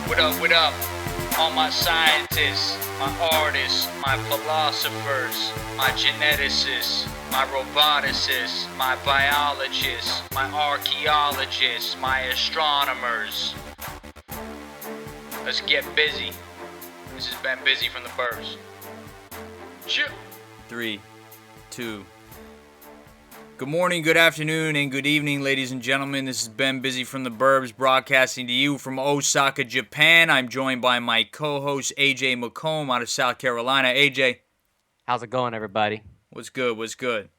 What up, what up? All my scientists, my artists, my philosophers, my geneticists, my roboticists, my biologists, my archaeologists, my astronomers. Let's get busy. This has been Busy from the Burbs. Chip. 3, 2. Good morning, good afternoon, and good evening, ladies and gentlemen. This is Ben Busy from the Burbs, broadcasting to you from Osaka, Japan. I'm joined by my co-host, AJ McComb, out of South Carolina. AJ. How's it going, everybody? What's good, what's good?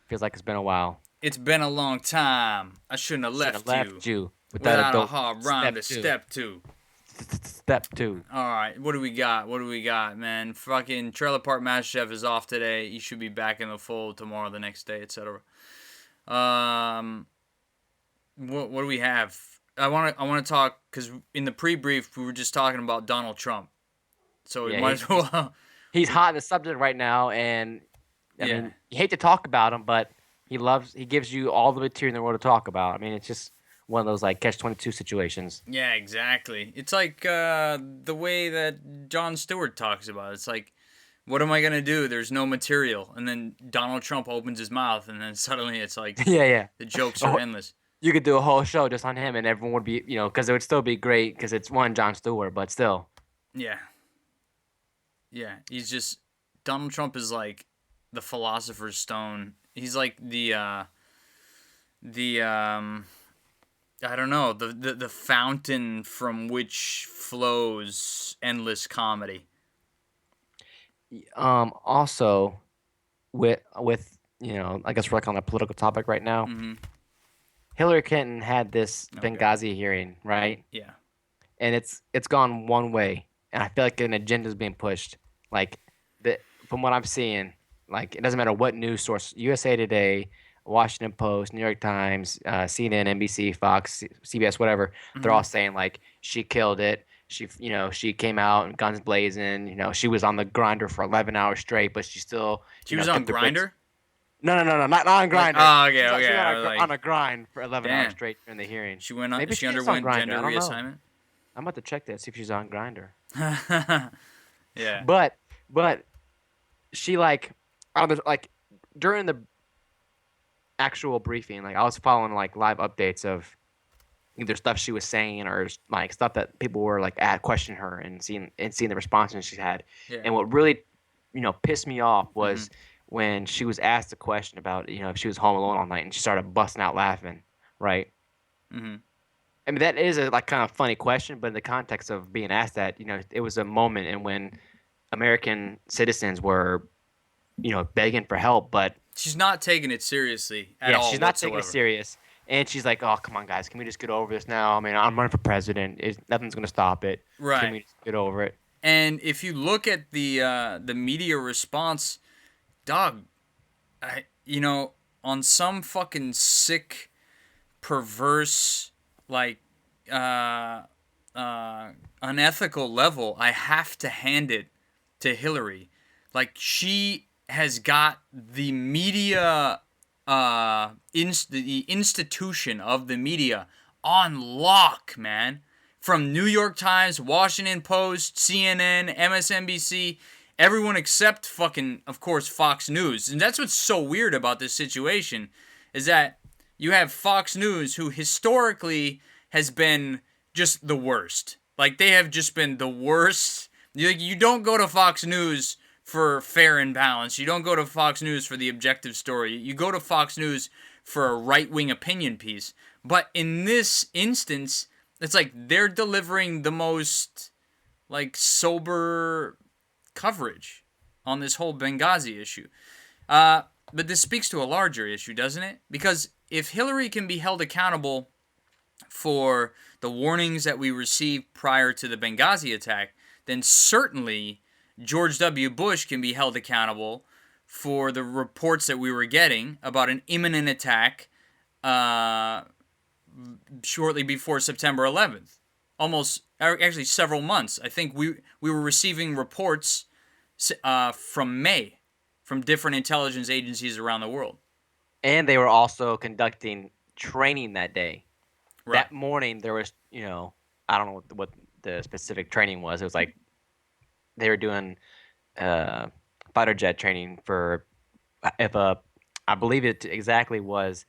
Feels like it's been a while. It's been a long time. I shouldn't have left you without a hard rhyme to step to. Step 2. All right, what do we got, man? Fucking Trailer Park Master Chef is off today. He should be back in the fold tomorrow, the next day, etc. What do we have? I want to talk, because in the pre-brief we were just talking about Donald Trump, so we might as well. He's hot in the subject right now, and I mean, you hate to talk about him, but he gives you all the material in the world to talk about. I mean, it's just one of those like catch-22 situations. Yeah, exactly. It's like the way that Jon Stewart talks about it. It's like, what am I going to do? There's no material. And then Donald Trump opens his mouth, and then suddenly it's like, yeah. The jokes are endless. You could do a whole show just on him, and everyone would be, because it would still be great, because it's Jon Stewart, but still. Yeah. Yeah, he's just, Donald Trump is like the philosopher's stone. He's like I don't know, the fountain from which flows endless comedy. Also, with I guess we're like on a political topic right now. Mm-hmm. Hillary Clinton had this Benghazi hearing, right? Yeah. And it's gone one way, and I feel like an agenda is being pushed. Like, from what I'm seeing, like, it doesn't matter what news source, USA Today, Washington Post, New York Times, CNN, NBC, Fox, CBS, whatever, they're all saying, like, she killed it. She came out and guns blazing. She was on the grinder for 11 hours straight, but she still. She was on grinder? No, not on grinder. Like, okay. She was like, on a grind for 11 hours straight during the hearing. She went on. Maybe she is underwent on Grindr. gender reassignment. I'm about to check that, see if she's on grinder. Yeah. But she during the actual briefing, like I was following like live updates of either stuff she was saying or like stuff that people were like questioning her and seeing the responses she had. Yeah. And what really pissed me off was when she was asked a question about if she was home alone all night, and she started busting out laughing, right? Mm-hmm. I mean, that is a like kind of funny question, but in the context of being asked that, it was a moment in when American citizens were begging for help, but she's not taking it seriously at all. Yeah, she's not whatsoever. taking it serious. And she's like, oh, come on, guys. Can we just get over this now? I mean, I'm running for president. Nothing's going to stop it. Right. Can we just get over it? And if you look at the media response, dog, on some fucking sick, perverse, like, unethical level, I have to hand it to Hillary. Like, she has got the media, the institution of the media on lock, man. From New York Times, Washington Post, CNN, MSNBC, everyone except fucking, of course, Fox News. And that's what's so weird about this situation, is that you have Fox News, who historically has been just the worst. Like, they have just been the worst. You don't go to Fox News for fair and balanced. You don't go to Fox News for the objective story. You go to Fox News for a right-wing opinion piece. But in this instance, it's like they're delivering the most, like, sober coverage on this whole Benghazi issue. But this speaks to a larger issue, doesn't it? Because if Hillary can be held accountable for the warnings that we received prior to the Benghazi attack, then certainly George W. Bush can be held accountable for the reports that we were getting about an imminent attack shortly before September 11th. Actually several months. I think we were receiving reports from May from different intelligence agencies around the world. And they were also conducting training that day. Right. That morning there was, I don't know what the specific training was. It was like they were doing uh, fighter jet training for if I believe it exactly was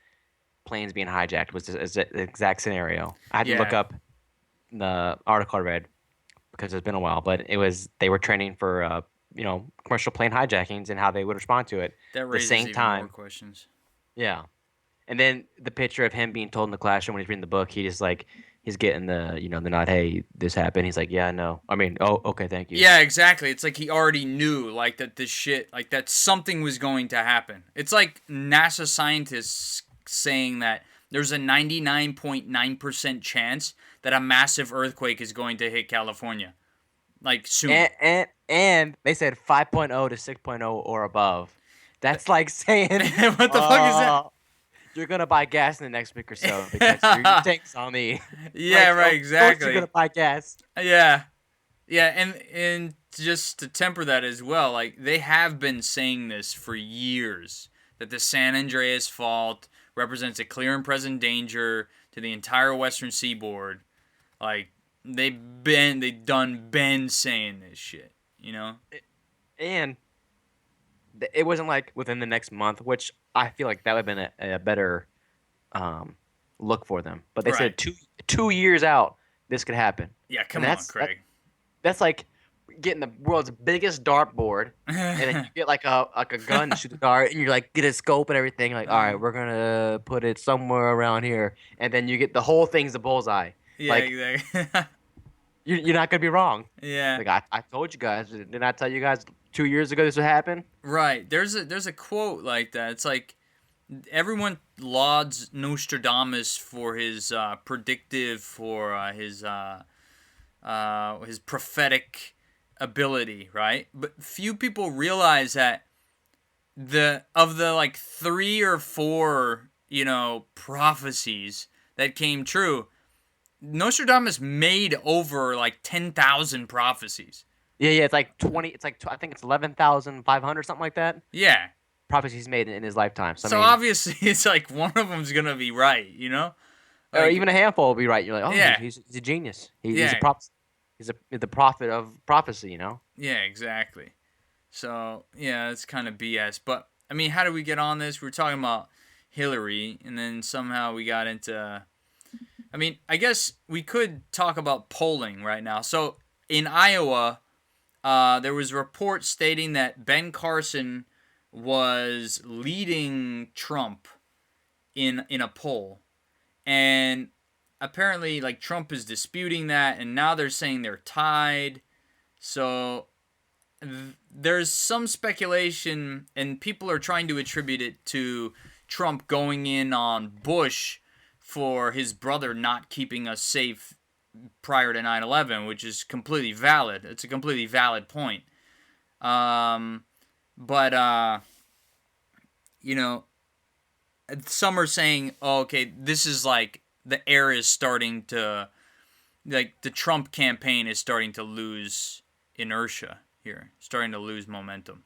planes being hijacked was the exact scenario. I had to look Yeah, up the article I read because it's been a while, but it was they were training for commercial plane hijackings and how they would respond to it. that The raises same even more time, questions. yeah. And then the picture of him being told in the classroom when he's reading the book, he just like he's getting the nod. Hey, this happened. He's like, yeah, no. I mean, oh, okay, thank you. Yeah, exactly. It's like he already knew, like, that this shit, like, that something was going to happen. It's like NASA scientists saying that there's a 99.9% chance that a massive earthquake is going to hit California, like, soon. And they said 5.0 to 6.0 or above. That's like saying, What the fuck is that? uh, you're gonna buy gas in the next week or so because your tank's on me. Yeah, Like, right, of course you're exactly. gonna buy gas. Yeah. Yeah, and just to temper that as well, like they have been saying this for years that the San Andreas fault represents a clear and present danger to the entire western seaboard. Like they done been saying this shit, you know? And it wasn't like within the next month, which I feel like that would have been a better um, look for them. But they Right. said 2 years out, this could happen, Yeah, and come on, Craig. that's like getting the world's biggest dartboard, and then you get like a gun to shoot the dart, and you're like get a scope and everything. Like, all right, we're gonna put it somewhere around here, and then you get the whole thing's a bullseye. Yeah, Like exactly. you're not gonna be wrong. Yeah. Like I told you guys, didn't I tell you guys 2 years ago this would happen? Right. There's a quote like that. It's like everyone lauds Nostradamus for his predictive, for his prophetic ability, right? But few people realize that the like three or four prophecies that came true, Nostradamus made over like 10,000 prophecies. Yeah, yeah. It's like 20. It's like I think it's 11,500 something like that. Yeah. Prophecies he's made in his lifetime. So I So mean, obviously it's like one of them's gonna be right, you know? or Like even a handful will be right. You're like, oh, yeah, he's a genius. He's a yeah, prop. He's the prophet of prophecy. You know. yeah, exactly. So yeah, it's kind of BS. But I mean, how did we get on this? We were talking about Hillary, and then somehow we got into. I mean, I guess we could talk about polling right now. So in Iowa, there was a report stating that Ben Carson was leading Trump in a poll, and apparently, like, Trump is disputing that, and now they're saying they're tied. So there's some speculation, and people are trying to attribute it to Trump going in on Bush for his brother not keeping us safe prior to 9/11, which is completely valid. It's a completely valid point. Um, but you know, some are saying, oh, okay, this is like the air is starting to, like, the Trump campaign is starting to lose inertia here, starting to lose momentum.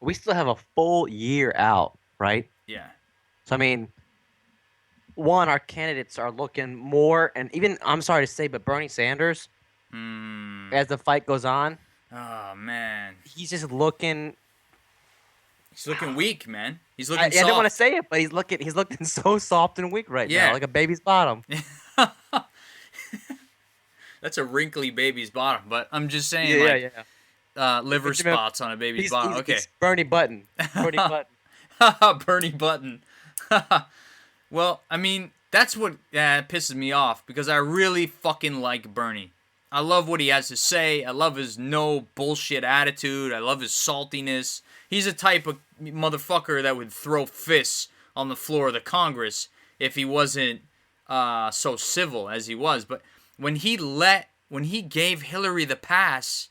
We still have a full year out, right? Yeah. So I mean, one, our candidates are looking more, and even I'm sorry to say, but Bernie Sanders, Hmm. as the fight goes on, Oh man, he's just looking. he's looking weak, man. He's I looking didn't want to soft. say it, but he's looking so soft and weak right now, Yeah. like a baby's bottom. That's a wrinkly baby's bottom, but I'm just saying, Yeah, like, yeah, yeah. liver Think of him- spots on a baby's bottom. Okay. He's Bernie Button. Bernie Button. Bernie Button. Well, I mean, that's what pisses me off, because I really fucking like Bernie. I love what he has to say. I love his no bullshit attitude. I love his saltiness. He's a type of motherfucker that would throw fists on the floor of the Congress if he wasn't so civil as he was. But when he gave Hillary the pass,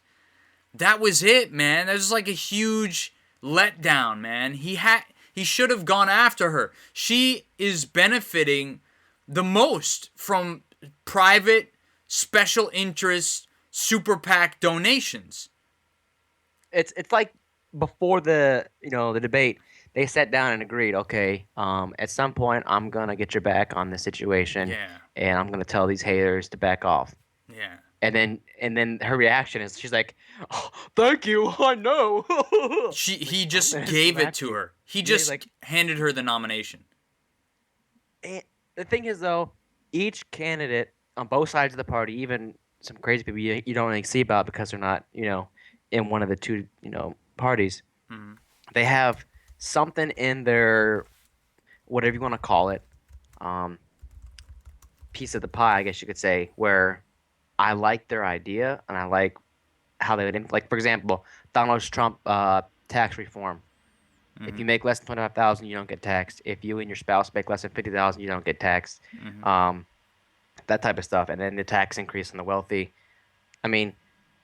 that was it, man. That was like a huge letdown, man. He should have gone after her. She is benefiting the most from private, special interest, super PAC donations. It's like before the debate, they sat down and agreed. Okay, at some point, I'm gonna get your back on this situation, Yeah, and I'm gonna tell these haters to back off. yeah. And then her reaction is she's like, oh, "Thank you, I know." Like, He I'm just gonna gave it slap to you. her. He Yeah, he's just like, handed her the nomination. and the thing is though, each candidate on both sides of the party, even some crazy people you don't really see about because they're not, in one of the two, parties, Hmm. they have something in their whatever you want to call it, um, piece of the pie, I guess you could say, where I like their idea and I like how they would, like for example, Donald Trump tax reform. If Hmm. you make less than 25,000, you don't get taxed. If you and your spouse make less than 50,000, you don't get taxed. Hmm. Um, that type of stuff. And then the tax increase on the wealthy. I mean,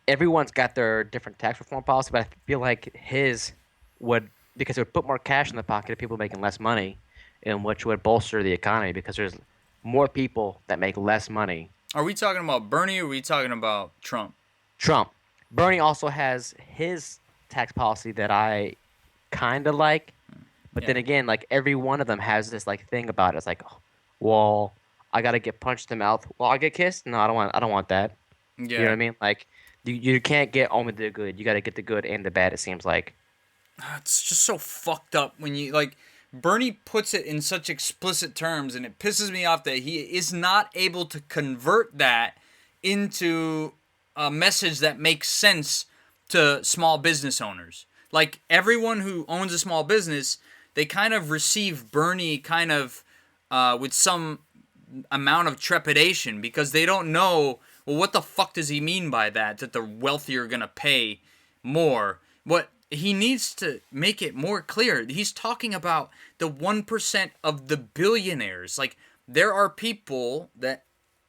everyone's got their different tax reform policy, but I feel like his would, because it would put more cash in the pocket of people making less money, and which would bolster the economy because there's more people that make less money. Are we talking about Bernie or are we talking about Trump? Trump. Bernie also has his tax policy that I kind of like, but Yeah. then again, like every one of them has this like thing about it. It's like, oh, well, I gotta get punched in the mouth. Well, I get kissed. No, I don't want that. You know what Yeah. I mean? Like, you can't get only the good. You gotta get the good and the bad. It seems like. It's just so fucked up when you like Bernie puts it in such explicit terms, and it pisses me off that he is not able to convert that into a message that makes sense to small business owners. Like everyone who owns a small business, they kind of receive Bernie kind of with some amount of trepidation because they don't know, well, what the fuck does he mean by that? That the wealthy are gonna pay more. What he needs to make it more clear. He's talking about the 1% of the billionaires. Like there are people that,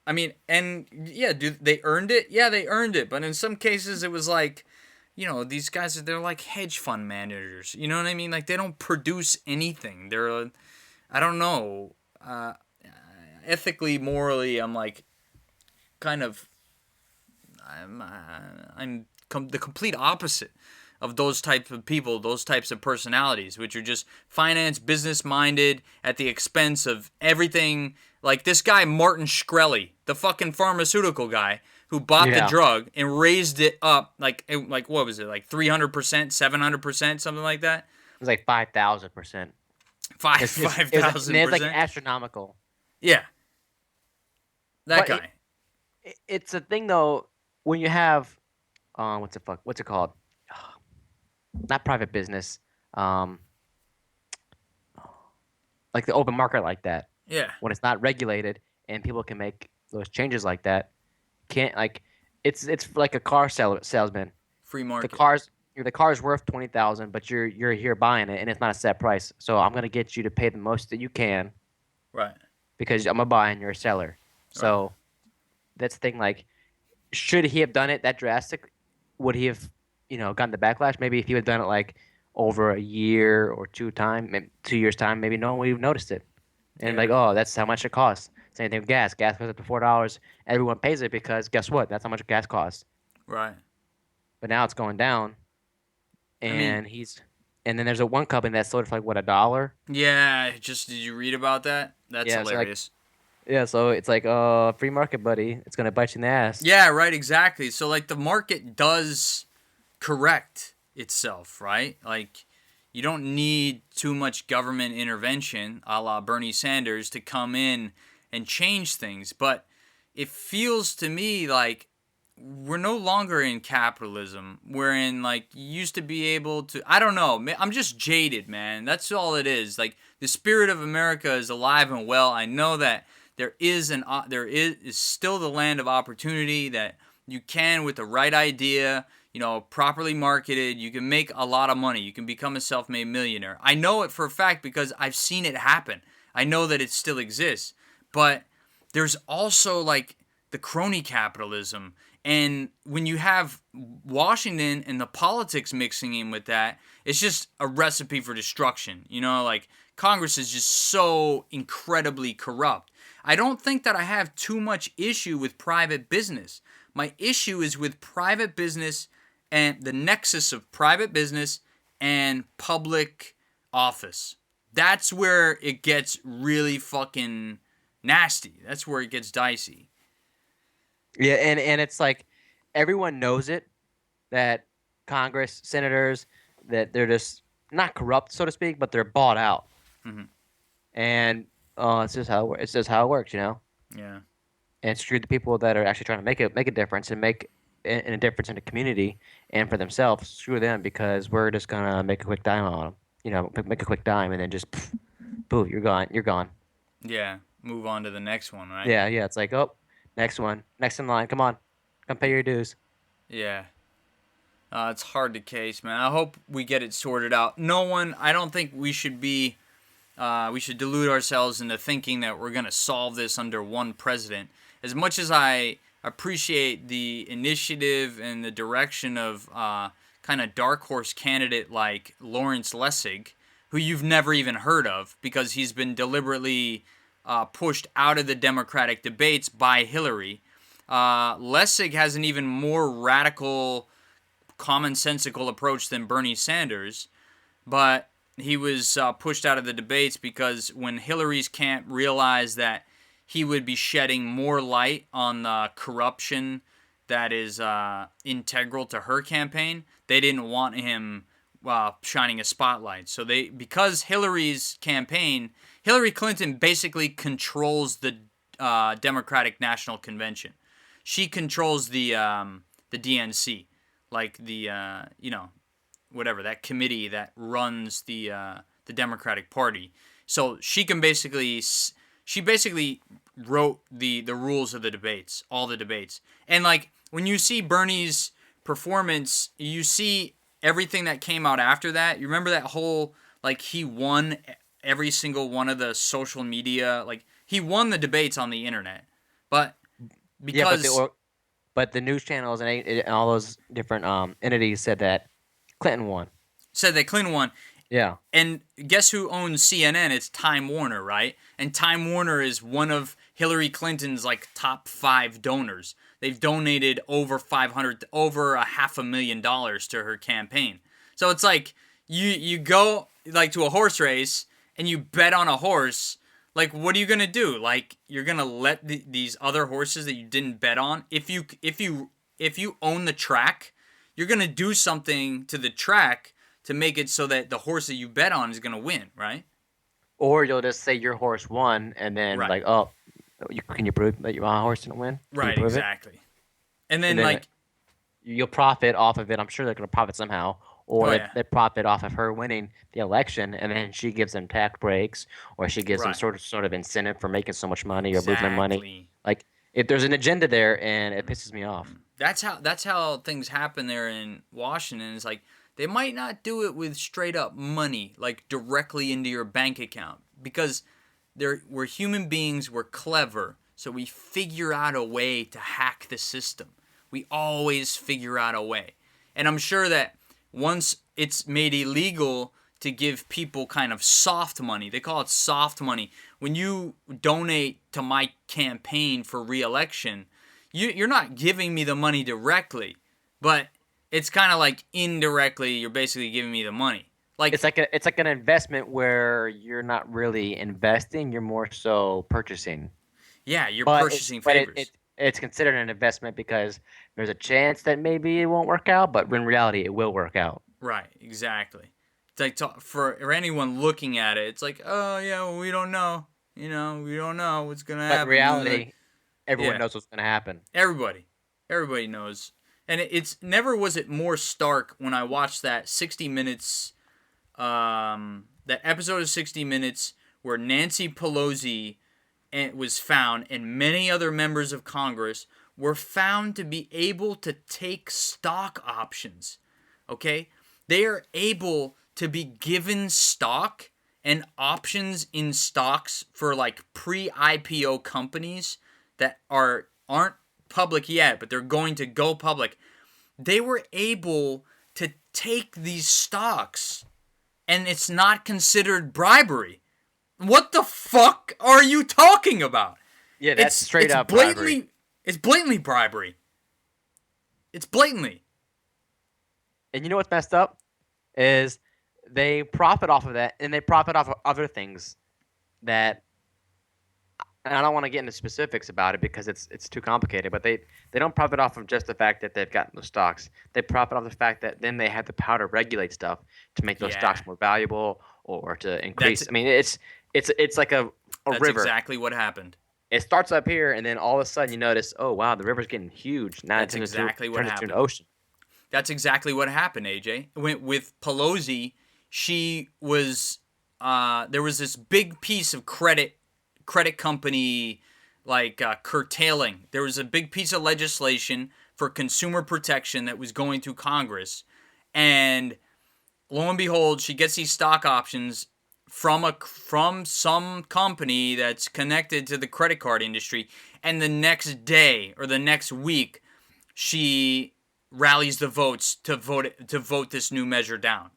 I mean, and yeah, do they earned it? Yeah, they earned it. But in some cases, it was like, these guys, they're like hedge fund managers. You know what I mean? Like they don't produce anything. They're, I don't know, ethically, morally, I'm like, kind of, I'm the complete opposite of those types of people, those types of personalities, which are just finance, business minded at the expense of everything. Like this guy, Martin Shkreli, the fucking pharmaceutical guy who bought the Yeah. drug and raised it up like what was it, like 300%, 700%, something like that? It was like 5,000%. Five It's five it was like, thousand man, it's like percent. astronomical. Yeah, that But guy. it's a thing though when you have what's it called? Not private business. Um, like the open market like that. Yeah, When it's not regulated and people can make those changes like that, can't like it's like a car salesman. free The market. car's the car's worth 20,000, but you're here buying it and it's not a set price. So I'm gonna get you to pay the most that you can Right, because I'm a buyer and you're a seller. right. So that's the thing. Like, should he have done it that drastic? Would he have, gotten the backlash? Maybe if he had done it like over a year or 2 years time, maybe no one would have noticed it. And Yeah, like, oh, that's how much it costs. Same thing with gas. Gas goes up to $4. Everyone pays it because guess what? That's how much gas costs. right. But now it's going down, I mean, and and then there's a one company that sold it for like what, $1? yeah, just did you read about that? That's Yeah, so like, hilarious. yeah, so it's like, free market, buddy. It's gonna bite you in the ass. Yeah, right, exactly. So like the market does correct itself, right? Like you don't need too much government intervention, a la Bernie Sanders, to come in and change things. But it feels to me like we're no longer in capitalism. We're in like you used to be able to. I don't know. I'm just jaded, man. That's all it is. Like the spirit of America is alive and well. I know that there is still the land of opportunity that you can, with the right idea, properly marketed, you can make a lot of money. You can become a self-made millionaire. I know it for a fact because I've seen it happen. I know that it still exists. But there's also like the crony capitalism. And when you have Washington and the politics mixing in with that, it's just a recipe for destruction. Like Congress is just so incredibly corrupt. I don't think that I have too much issue with private business. My issue is with private business and the nexus of private business and public office. That's where it gets really fucking nasty. That's where it gets dicey. Yeah, and it's like everyone knows it that Congress, senators, that they're just not corrupt, so to speak, but they're bought out. Hmm. And it's just how it's just how it works, you know. Yeah. And screw the people that are actually trying to make a difference and make a difference in the community and for themselves. Screw them because we're just gonna make a quick dime on them. You know, make a quick dime and then just pff, boo, you're gone. You're gone. Yeah. Move on to the next one, right? Yeah, yeah. It's like, oh, next one, next in line. Come on, come pay your dues. Yeah. It's hard to case, man. I hope we get it sorted out. No one, I don't think we should be, we should delude ourselves into thinking that we're going to solve this under one president. As much as I appreciate the initiative and the direction of kind of dark horse candidate like Lawrence Lessig, who you've never even heard of because he's been deliberately pushed out of the Democratic debates by Hillary. Lessig has an even more radical commonsensical approach than Bernie Sanders, but he was pushed out of the debates because when Hillary's camp realized that he would be shedding more light on the corruption that is integral to her campaign, they didn't want him shining a spotlight. So they, because Hillary's campaign, Hillary Clinton basically controls the Democratic National Convention. She controls the DNC, like the whatever that committee that runs the Democratic Party. So she basically wrote the rules of the debates, all the debates. And like when you see Bernie's performance, you see everything that came out after that. You remember that whole like he won every single one of the social media, like he won the debates on the internet. But Yeah, because but the news channels and all those different entities said that Clinton won. said that Clinton won. Yeah. And guess who owns CNN? It's Time Warner, right? And Time Warner is one of Hillary Clinton's like top 5 donors. They've donated over over a $500,000 to her campaign. So it's like you go like to a horse race and you bet on a horse. Like what are you gonna do? Like you're gonna let these other horses that you didn't bet on? If you own the track, you're gonna do something to the track to make it so that the horse that you bet on is gonna win, right? Or you'll just say your horse won, and then Right. like, oh, can you prove that your horse didn't win? Can you Right, prove it? exactly. And And then then like, you'll profit off of it. I'm sure they're gonna profit somehow, oh or yeah, they profit off of her winning the election, and then she gives them tax breaks, or she gives them right, sort of incentive for making so much money or moving their money. exactly. Like if there's an agenda there, and it pisses me off. That's how things happen there in Washington. It's like they might not do it with straight up money, like directly into your bank account, because we're human beings. We're clever, so we figure out a way to hack the system. We always figure out a way, and I'm sure that once it's made illegal to give people kind of soft money, they call it soft money. When you donate to my campaign for re-election, you're not giving me the money directly, but it's kind of like indirectly you're basically giving me the money. Like It's like an investment where you're not really investing, you're more so purchasing. yeah, you're But it purchasing but it, favors. it it's considered an investment because there's a chance that maybe it won't work out, but in reality it will work out. Right, exactly. It's like for anyone looking at it, it's like, oh yeah, well, we don't know. We don't know what's gonna But in happen. reality, everyone Yeah, knows what's gonna happen. everybody knows. And it's never was it more stark when I watched that 60 Minutes, that episode of 60 Minutes where Nancy Pelosi was found and many other members of Congress were found to be able to take stock options. Okay? They are able to be given stock and options in stocks for like pre-IPO companies that aren't public yet, but they're going to go public. They were able to take these stocks and it's not considered bribery. What the fuck are you talking about? Yeah, that's It's straight it's up bribery. blatantly bribery. It's blatantly. And you know what's messed up is they profit off of that, and they profit off of other things that and I don't want to get into specifics about it because it's too complicated, but they don't profit off of just the fact that they've gotten those stocks. They profit off the fact that then they have the power to regulate stuff to make those Yeah. stocks more valuable or to That's increase. I mean, it's like a that's river. exactly what happened. It starts up here, and then all of a sudden you notice, oh wow, the river's getting huge. Now That's exactly what turns into an happened. ocean. That's exactly what happened, AJ. With Pelosi, she was there was this big piece of credit company like curtailing. There was a big piece of legislation for consumer protection that was going through Congress, and lo and behold, she gets these stock options from some company that's connected to the credit card industry, and the next day or the next week, she rallies the votes to vote this new measure down.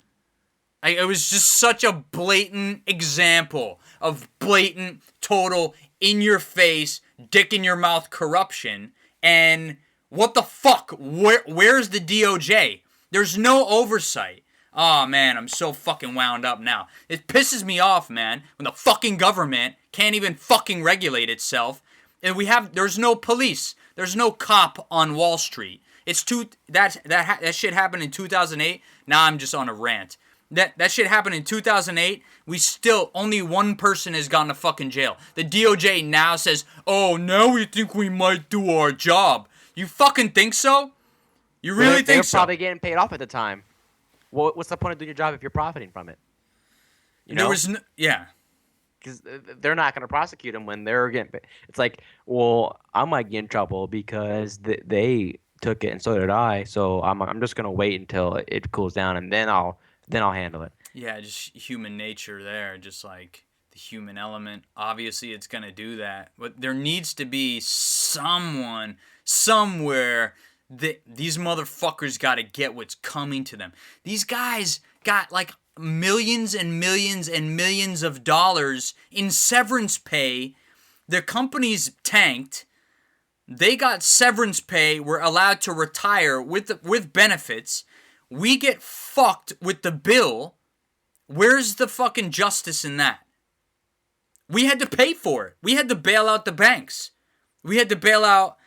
It was just such a blatant example of blatant, total, in your face, dick in your mouth corruption. And what the fuck? Where's the DOJ? There's no oversight. Oh man, I'm so fucking wound up now. It pisses me off, man, when the fucking government can't even fucking regulate itself. And there's no police. There's no cop on Wall Street. That shit happened in 2008. Now I'm just on a rant. That shit happened in 2008. Only one person has gone to fucking jail. The DOJ now says, "Oh, now we think we might do our job." You fucking think so? You really They think were so? probably getting paid off at the time. What's the point of doing your job if you're profiting from it? Yeah. Because they're not going to prosecute them when they're getting paid. It's like, well, I might get in trouble because they took it and so did I. So I'm just going to wait until it cools down and then I'll handle it. Yeah, just human nature there, just like the human element. Obviously, it's going to do that. But there needs to be someone, somewhere, these motherfuckers got to get what's coming to them. These guys got like millions and millions and millions of dollars in severance pay. Their companies tanked. They got severance pay, were allowed to retire with benefits. We get fucked with the bill. Where's the fucking justice in that? We had to pay for it. We had to bail out the banks. We had to bail out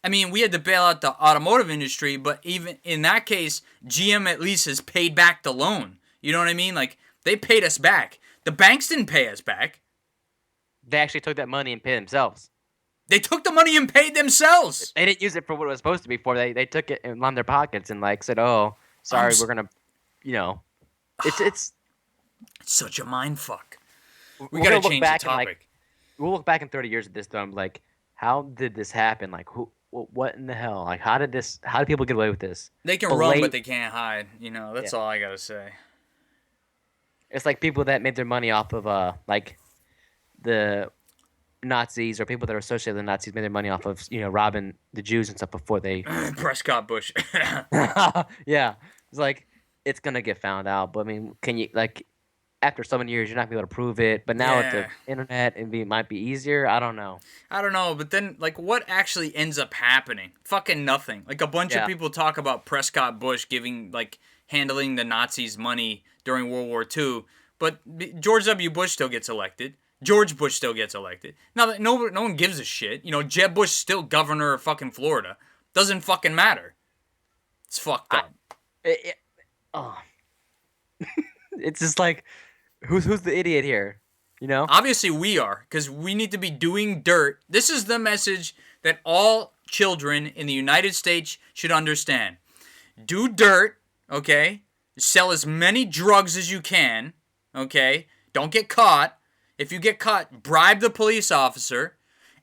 the automotive industry, but even in that case, GM at least has paid back the loan. You know what I mean? Like, they paid us back. The banks didn't pay us back. They actually took that money and paid themselves. They took the money and paid themselves. They didn't use it for what it was supposed to be for. They took it and lined their pockets and like said, "Oh, sorry, we're gonna," it's such a mind fuck. We gotta gotta change the topic. We'll look back in 30 years at this though. I'm like, how did this happen? Like, what in the hell? Like, how did people get away with this? They can run, but they can't hide. That's all I gotta say. It's like people that made their money off of like the Nazis or people that are associated with the Nazis made their money off of robbing the Jews and stuff before they Prescott Bush. Yeah, it's like it's gonna get found out. But I mean, can you like after so many years you're not gonna be able to prove it? But now with the internet, it might be easier. I don't know. But then like what actually ends up happening? Fucking nothing. Like a bunch of people talk about Prescott Bush handling the Nazis' money during World War II, but George W. Bush still gets elected. George Bush still gets elected. Now, no one gives a shit. Jeb Bush still governor of fucking Florida. Doesn't fucking matter. It's fucked up. It's just like, who's the idiot here? Obviously we are, because we need to be doing dirt. This is the message that all children in the United States should understand. Do dirt, okay? Sell as many drugs as you can, okay? Don't get caught. If you get caught, bribe the police officer,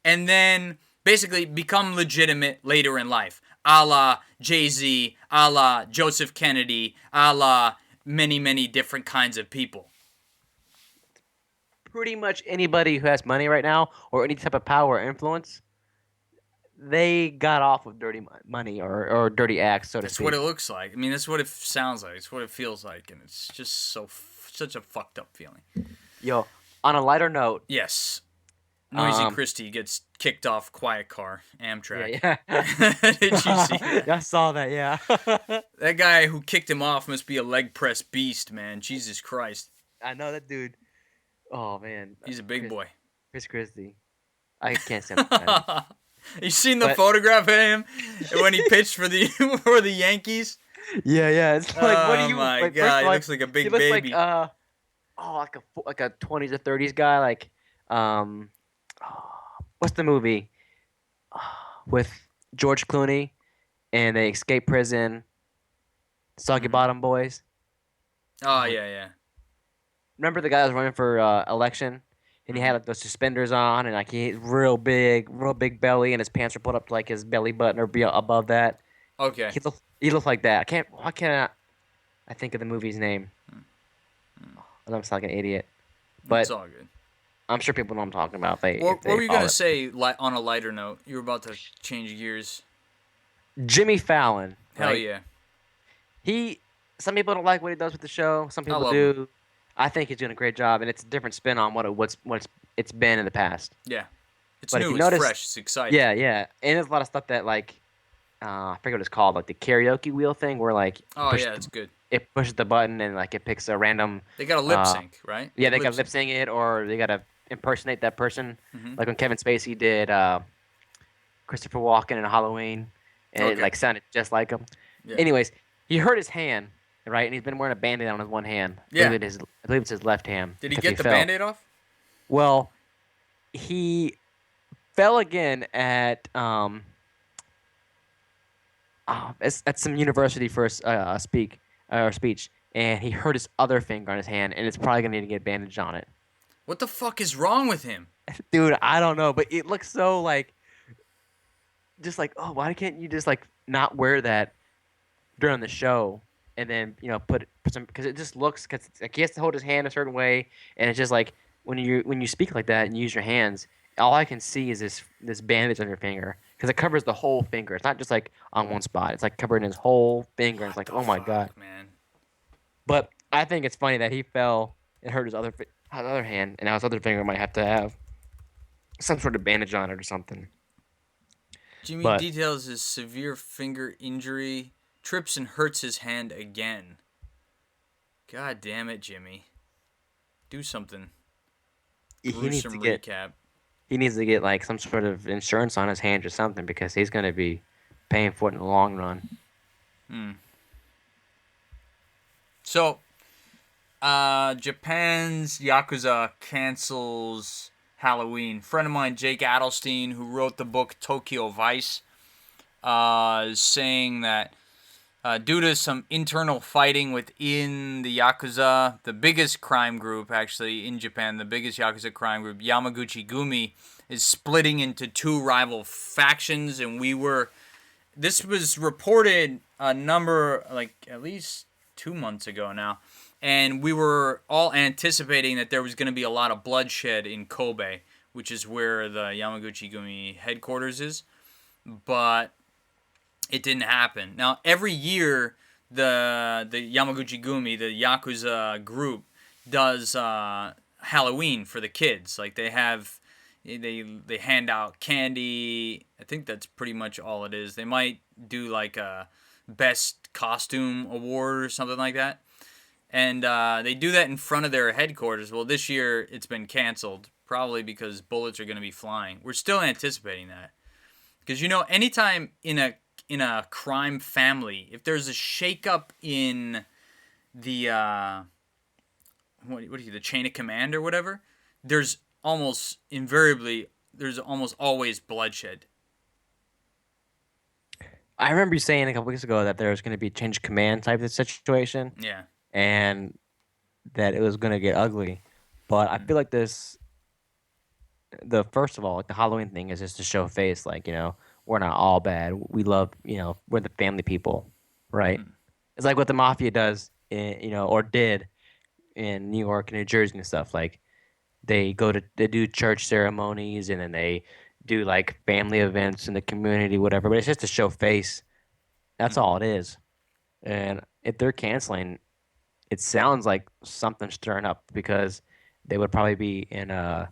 and then basically become legitimate later in life. A la Jay-Z, a la Joseph Kennedy, a la many, many different kinds of people. Pretty much anybody who has money right now, or any type of power or influence, they got off with dirty money or dirty acts, so to speak. That's what it looks like. I mean, that's what it sounds like. It's what it feels like, and it's just such a fucked up feeling. Yo, on a lighter note. Yes. Noisy Christie gets kicked off Quiet Car, Amtrak. Yeah. Did you see that? I saw that, yeah. That guy who kicked him off must be a leg press beast, man. Jesus Christ. I know that dude. Oh, man. He's a big boy. Chris Christie. I can't stand those guys. You seen the But photograph of him when he pitched for the for the Yankees? yeah. It's like, what do Oh you my like? First god, of he all, looks like a he big looks like baby. like a 20s or 30s guy. Like, um, what's the movie with George Clooney and they escape prison? Soggy Mhm. Bottom Boys. Oh Oh, yeah. remember the guy that was running for election, and he had Mhm. like, those suspenders on, and like he had real big belly, and his pants were put up to like his belly button or be above that. Okay. He looked like that. I can't. Why can't I think of the movie's name? I'm sound like an idiot, It's but all good. I'm sure people know what I'm talking about. If What they were you gonna follow it. say on a lighter note? You were about to change gears. Jimmy Fallon, Hell right? yeah. He. Some people don't like what he does with the show. Some I people love him. do. I think he's doing a great job, and it's a different spin on what's it's been in the past. Yeah. It's But if new, you it's notice, fresh, it's exciting. yeah, and there's a lot of stuff that like I forget what it's called, like the karaoke wheel thing, where like Oh yeah, it's good. it pushes the button and like it picks a random. They got a lip Uh, sync, right? yeah, they Lip got lip sync. sync it, or they got to impersonate that person. Mhm. Like when Kevin Spacey did Christopher Walken in Halloween, and it Okay. like sounded just like him. Yeah. Anyways, he hurt his hand, right, and he's been wearing a band-aid on his one hand. Yeah. I believe it's his left hand Did he because he get the fell. band-aid off? Well, he fell again at at some university for a speech, and he hurt his other finger on his hand, and it's probably gonna need to get a bandage on it. What the fuck is wrong with him? Dude, I don't know, but it looks so like just like, oh, why can't you just like not wear that during the show and then put some, because it just looks, because like he has to hold his hand a certain way, and it's just like when you speak like that and use your hands, all I can see is this bandage on your finger because it covers the whole finger. It's not just like on one spot. It's like covering his whole finger. And it's What like, the oh my god. fuck, man? But I think it's funny that he fell and hurt his other hand, and now his other finger might have to have some sort of bandage on it or something. Jimmy But details his severe finger injury, trips and hurts his hand again. God damn it, Jimmy. Do something. he needs to Gruesome get recap. he needs to get like some sort of insurance on his hand or something because he's going to be paying for it in the long run. So, Japan's Yakuza cancels Halloween. Friend of mine, Jake Adelstein, who wrote the book Tokyo Vice, is saying that due to some internal fighting within the Yakuza, the biggest crime group actually in Japan, the biggest Yakuza crime group, Yamaguchi Gumi, is splitting into two rival factions. And this was reported a number, like at least 2 months ago now. And we were all anticipating that there was going to be a lot of bloodshed in Kobe, which is where the Yamaguchi Gumi headquarters is. But it didn't happen. Now, every year, the Yamaguchi Gumi, the Yakuza group, does Halloween for the kids. Like they hand out candy. I think that's pretty much all it is. They might do like a best costume award or something like that. And they do that in front of their headquarters. Well, this year it's been canceled, probably because bullets are going to be flying. We're still anticipating that. Because anytime in a crime family, if there's a shakeup in the the chain of command or whatever, there's almost always bloodshed. I remember you saying a couple weeks ago that there was going to be a change of command type of situation, Yeah. and that it was going to get ugly. But I feel like the first of all, like the Halloween thing is just to show face, like, we're not all bad. We love, we're the family people, right? It's like what the mafia does, or did in New York and New Jersey and stuff. Like they do church ceremonies and then they do like family events in the community, whatever. But it's just to show face. That's all it is. And if they're canceling, it sounds like something's stirring up because they would probably be in a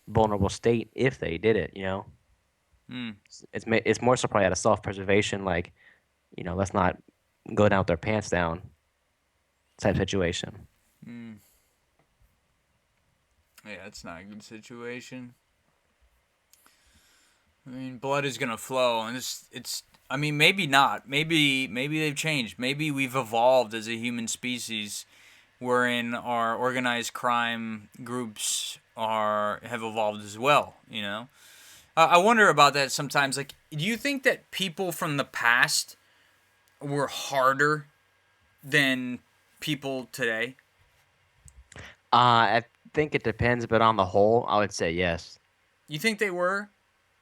vulnerable state if they did it. It's more so probably out of self-preservation, like, let's not go down with their pants down type situation. Yeah, it's not a good situation. I mean, blood is gonna flow, and it's. I mean, maybe not. Maybe they've changed. Maybe we've evolved as a human species, wherein our organized crime groups have evolved as well. You know, I wonder about that sometimes. Like, do you think that people from the past were harder than people today? I think it depends, but on the whole, I would say yes. You think they were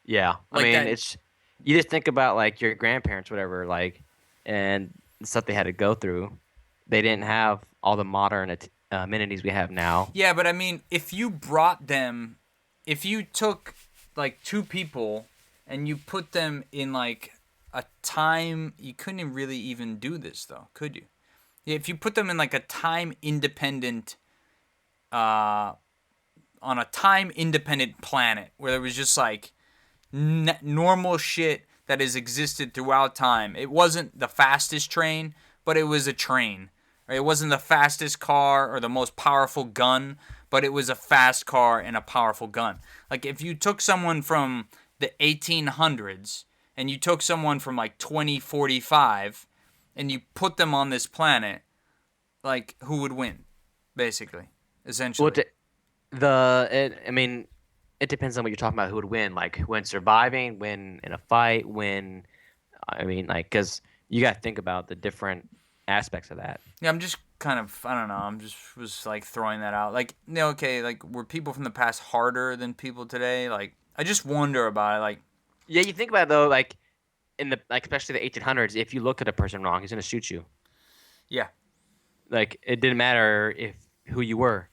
Yeah, I like mean, that? it's you just think about like your grandparents, whatever, like, and the stuff they had to go through. They didn't have all the modern amenities we have now. Yeah, but I mean, if you brought them, if you took like two people and you put them in like a time, you couldn't really even do this though, could you? Yeah, if you put them in like a time independent, on a time independent planet where there was just like normal shit that has existed throughout time. It wasn't the fastest train, but it was a train. Right? It wasn't the fastest car or the most powerful gun, but it was a fast car and a powerful gun. Like if you took someone from the 1800s and you took someone from like 2045 and you put them on this planet, like who would win, basically, Well, essentially. I mean, it depends on what you're talking about. Who would win? Like when surviving, when in a fight, when I mean, like, because you got to think about the different aspects of that. Yeah, I'm just kind of, I don't know. I'm just was like throwing that out. Like, okay, like were people from the past harder than people today? Like, I just wonder about it. Like, Yeah, you think about it though, like in the like especially the 1800s, if you look at a person wrong, he's gonna shoot you. yeah, Like it didn't matter if who you were.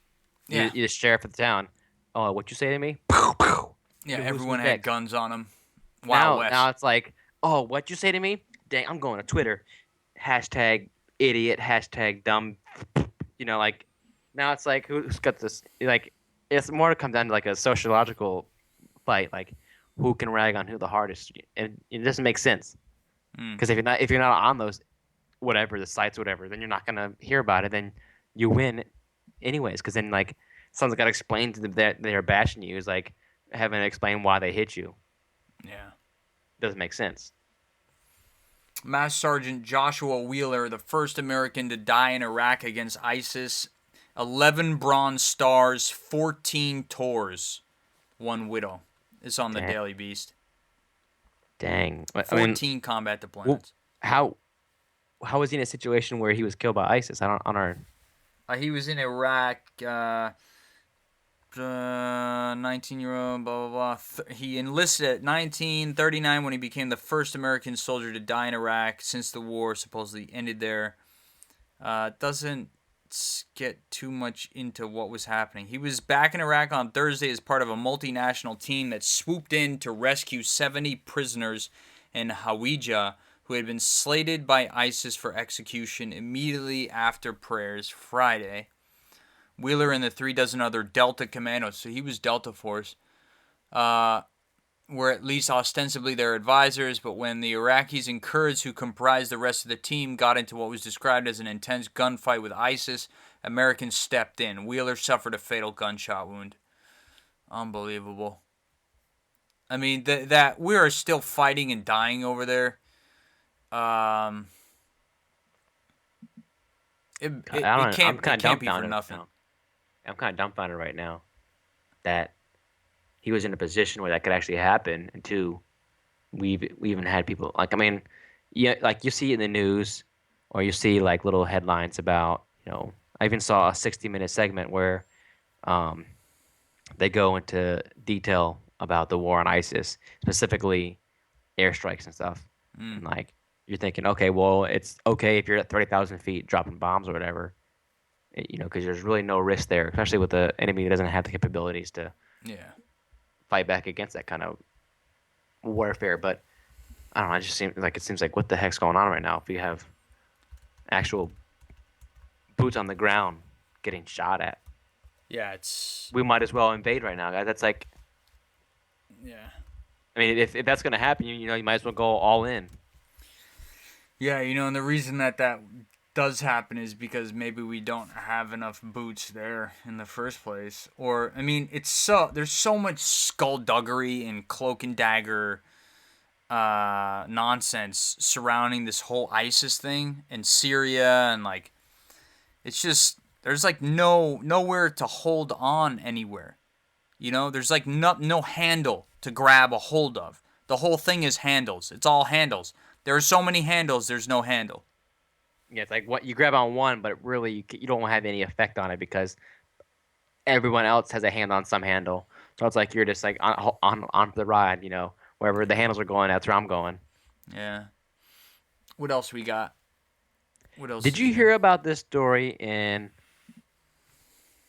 yeah, You're the sheriff of the town. Oh, what you say to me? yeah. Who's Everyone had next? guns on them. Wild Now West. it's like, oh, what you say to me? Dang, I'm going to Twitter. Hashtag idiot. Hashtag dumb. Like now it's like who's got this? Like it's more to come down to like a sociological fight, like who can rag on who the hardest, and it doesn't make sense Mm, because if you're not on those whatever the sites whatever, then you're not gonna hear about it. Then you win anyways, because then like someone's got to explain to them that they're bashing you is like having to explain why they hit you. yeah. Doesn't make sense. Master Sergeant Joshua Wheeler, the first American to die in Iraq against ISIS. 11 Bronze Stars, 14 tours, one widow. It's on the Dang, Daily Beast. dang. I mean, 14 combat well, deployments. how was he in a situation where he was killed by ISIS? I don't. He was in Iraq. 19-year-old, blah, blah, blah. He enlisted at 1939 when he became the first American soldier to die in Iraq since the war supposedly ended there. Doesn't get too much into what was happening. He was back in Iraq on Thursday as part of a multinational team that swooped in to rescue 70 prisoners in Hawija who had been slated by ISIS for execution immediately after prayers Friday. Wheeler and the 3 dozen other Delta commandos, so he was Delta Force, were at least ostensibly their advisors, but when the Iraqis and Kurds who comprised the rest of the team got into what was described as an intense gunfight with ISIS, Americans stepped in. Wheeler suffered a fatal gunshot wound. Unbelievable. I mean, that we are still fighting and dying over there. Um, I don't. I'm it kind of can't be for dumbfounded right nothing. now. I'm kind of dumbfounded right now that he was in a position where that could actually happen. And two, we even had people like I mean, yeah, like you see in the news, or you see like little headlines about I even saw a 60-minute segment where um, they go into detail about the war on ISIS, specifically airstrikes and stuff. Mm, And like you're thinking, okay, well, it's okay if you're at 30,000 feet dropping bombs or whatever, because there's really no risk there, especially with the enemy that doesn't have the capabilities to yeah. fight back against that kind of warfare. But I don't know. It seems like what the heck's going on right now? If you have actual boots on the ground getting shot at, Yeah, it's we might as well invade right now, guys. That's like, yeah. I mean, if that's gonna happen, you might as well go all in. Yeah, and the reason that does happen is because maybe we don't have enough boots there in the first place. Or I mean, there's so much skullduggery and cloak and dagger nonsense surrounding this whole ISIS thing in Syria, and like it's just there's like nowhere to hold on anywhere. You know, there's like no handle to grab a hold of. The whole thing is handles. It's all handles. There are so many handles. There's no handle. Yeah, it's like what you grab on one, but really you don't have any effect on it because everyone else has a hand on some handle. So it's like you're just like on the ride, wherever the handles are going, that's where I'm going. Yeah. What else we got? What else Did is you new? hear about this story in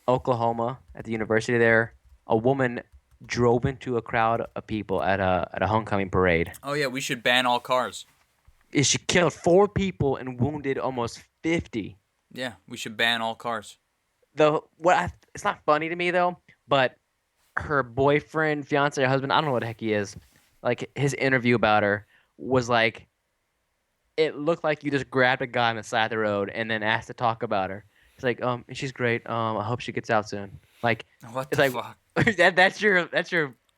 Oklahoma at the university there? A woman drove into a crowd of people at a homecoming parade. Oh yeah, we should ban all cars. She killed 4 people and wounded almost 50. Yeah, we should ban all cars. It's not funny to me though, but her boyfriend, fiance, or husband, I don't know what the heck he is. Like his interview about her was like, it looked like you just grabbed a guy on the side of the road and then asked to talk about her. It's like, she's great. I hope she gets out soon. Like, What it's the like fuck? that's your